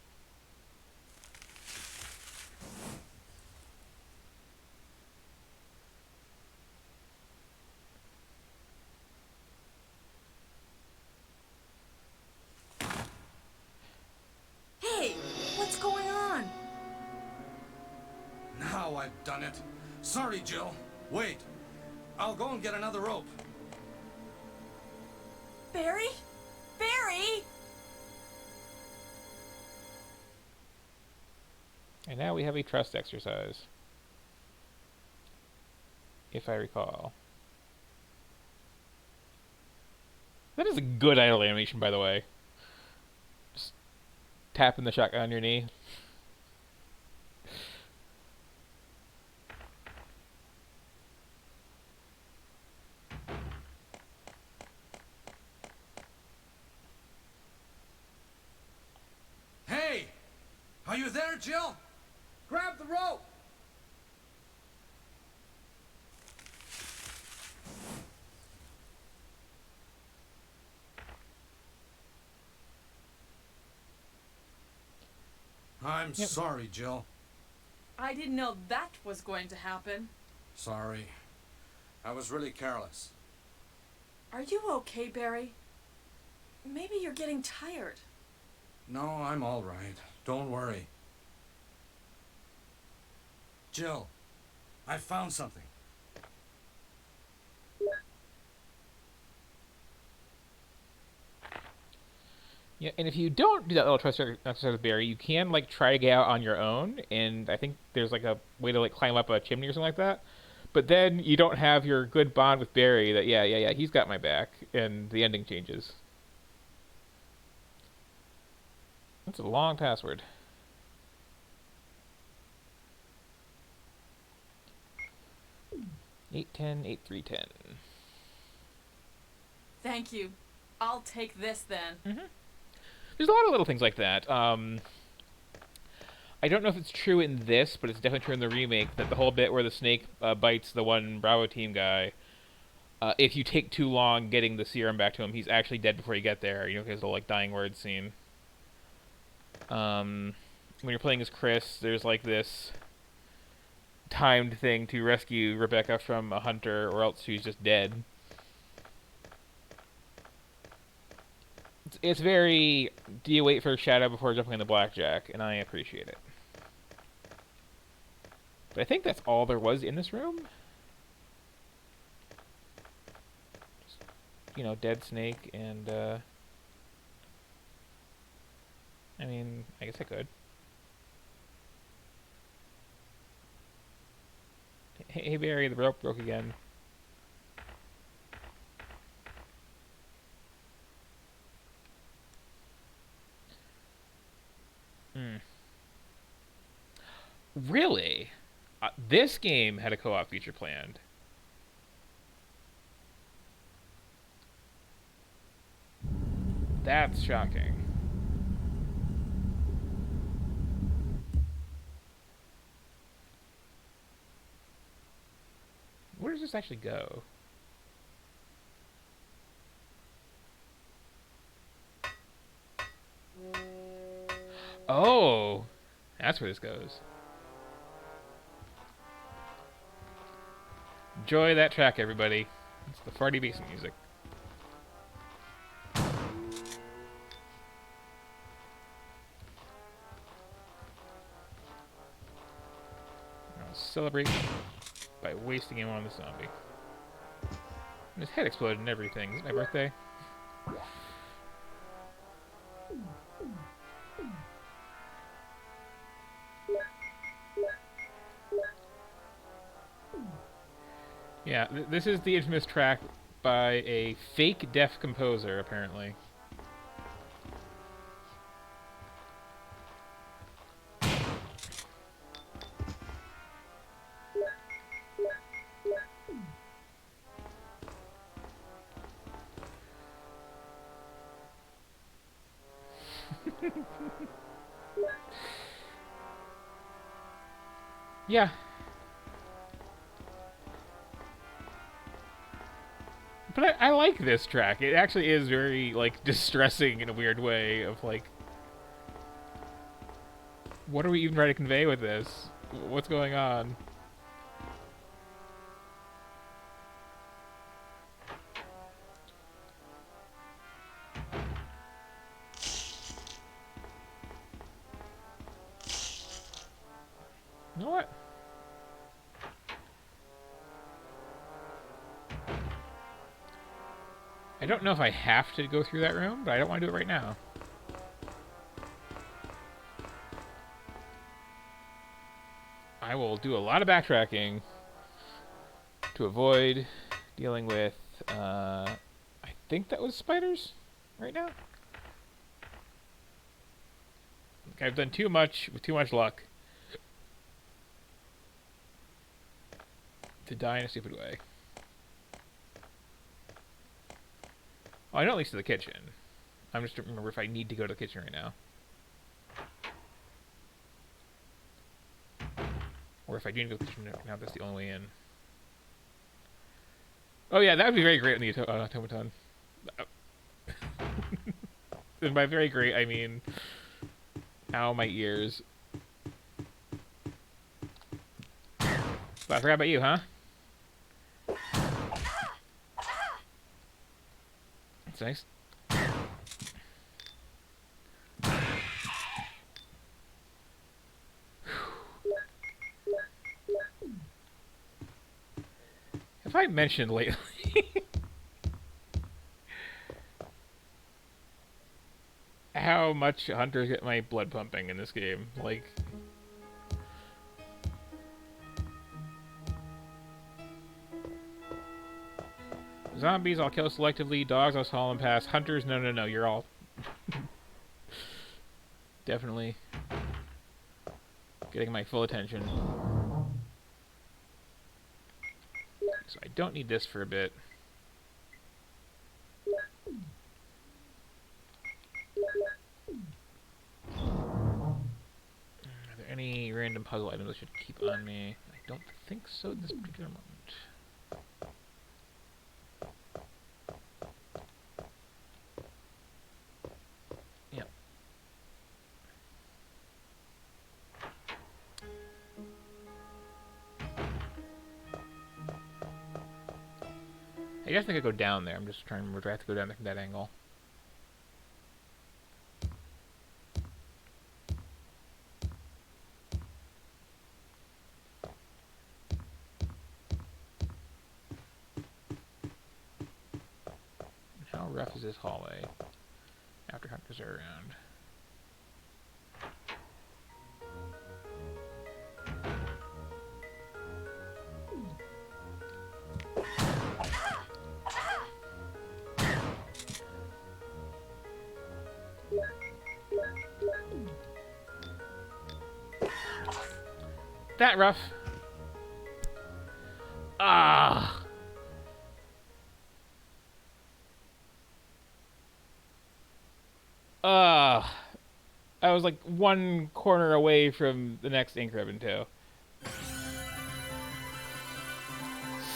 Hey, what's going on? Now I've done it. Sorry, Jill. Wait. I'll go and get another rope. Barry? Barry? And now we have a trust exercise. If I recall. That is a good idle animation, by the way. Just tapping the shotgun on your knee. Hey! Are you there, Jill? Grab the rope! I'm Yep. sorry, Jill. I didn't know that was going to happen. Sorry. I was really careless. Are you okay, Barry? Maybe you're getting tired. No, I'm all right. Don't worry. Jill, I found something. Yeah, and if you don't do that little trust exercise with Barry, you can like try to get out on your own, and I think there's like a way to like climb up a chimney or something like that. But then you don't have your good bond with Barry that yeah, he's got my back, and the ending changes. That's a long password. 810-8310. Thank you. I'll take this then. There's a lot of little things like that. I don't know if it's true in this, but it's definitely true in the remake, that the whole bit where the snake bites the one Bravo team guy, if you take too long getting the serum back to him, he's actually dead before you get there. You know, his little like dying word scene. When you're playing as Chris, there's like this timed thing to rescue Rebecca from a hunter, or else she's just dead. It's very, do you wait for a shadow before jumping on the blackjack, and I appreciate it. But I think that's all there was in this room. Just, you know, dead snake and, I mean, I guess I could. Hey Barry, the rope broke again. Really? This game had a co-op feature planned. That's shocking. Where does this actually go? Oh, that's where this goes. Enjoy that track, everybody. It's the farty bass music. I'll celebrate by wasting him on the zombie. And his head exploded and everything. Is it my birthday? Yeah, this is the infamous track by a fake deaf composer, apparently. Yeah. But I like this track. It actually is very, like, distressing in a weird way of, like... What are we even trying to convey with this? What's going on? You know what? I don't know if I have to go through that room, but I don't want to do it right now. I will do a lot of backtracking to avoid dealing with, I think that was spiders right now? I've done too much with too much luck to die in a stupid way. Oh, I know at least to the kitchen. I'm just trying to remember if I need to go to the kitchen right now. Or if I do need to go to the kitchen now, that's the only way in. Oh yeah, that would be very great in the automaton. And by very great, I mean... Ow, my ears. But I forgot about you, huh? That's nice. Have I mentioned lately how much hunters get my blood pumping in this game? Like... Zombies, I'll kill selectively. Dogs, I'll haul and pass. Hunters, no, you're all... Definitely getting my full attention. So I don't need this for a bit. Are there any random puzzle items I should keep on me? I don't think so in this particular moment. I guess I could go down there. I'm just trying to remember. Do I have to go down there from that angle? rough is this hallway after hunters are around? That rough. Ah. I was like one corner away from the next ink ribbon too.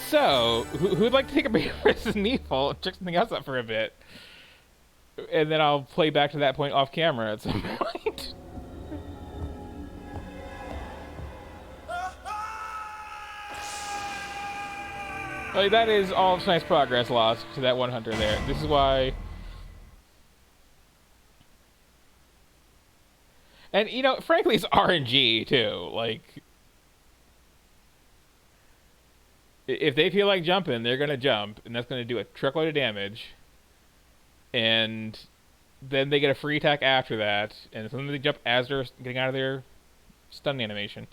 So, who'd like to take a break from Resident Evil and check something else out for a bit? And then I'll play back to that point off camera at some point. Like, that is all of tonight's progress lost to that one hunter there. This is why... And, you know, frankly, it's RNG, too. Like, if they feel like jumping, they're going to jump, and that's going to do a truckload of damage. And then they get a free attack after that, and sometimes they jump as they're getting out of their stun animation.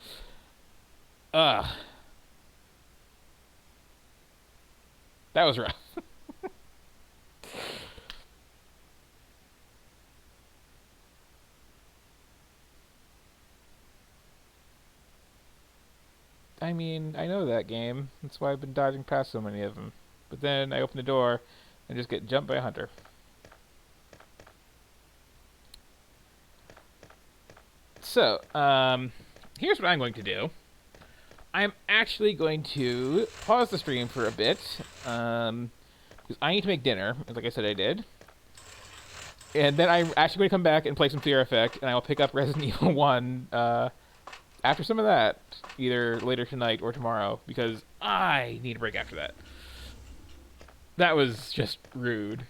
Ugh. That was rough. I mean, I know that game. That's why I've been dodging past so many of them. But then I open the door and just get jumped by a hunter. So, here's what I'm going to do. I'm actually going to pause the stream for a bit, because I need to make dinner, like I said I did. And then I'm actually going to come back and play some Fear Effect, and I will pick up Resident Evil 1 after some of that, either later tonight or tomorrow, because I need a break after that. That was just rude.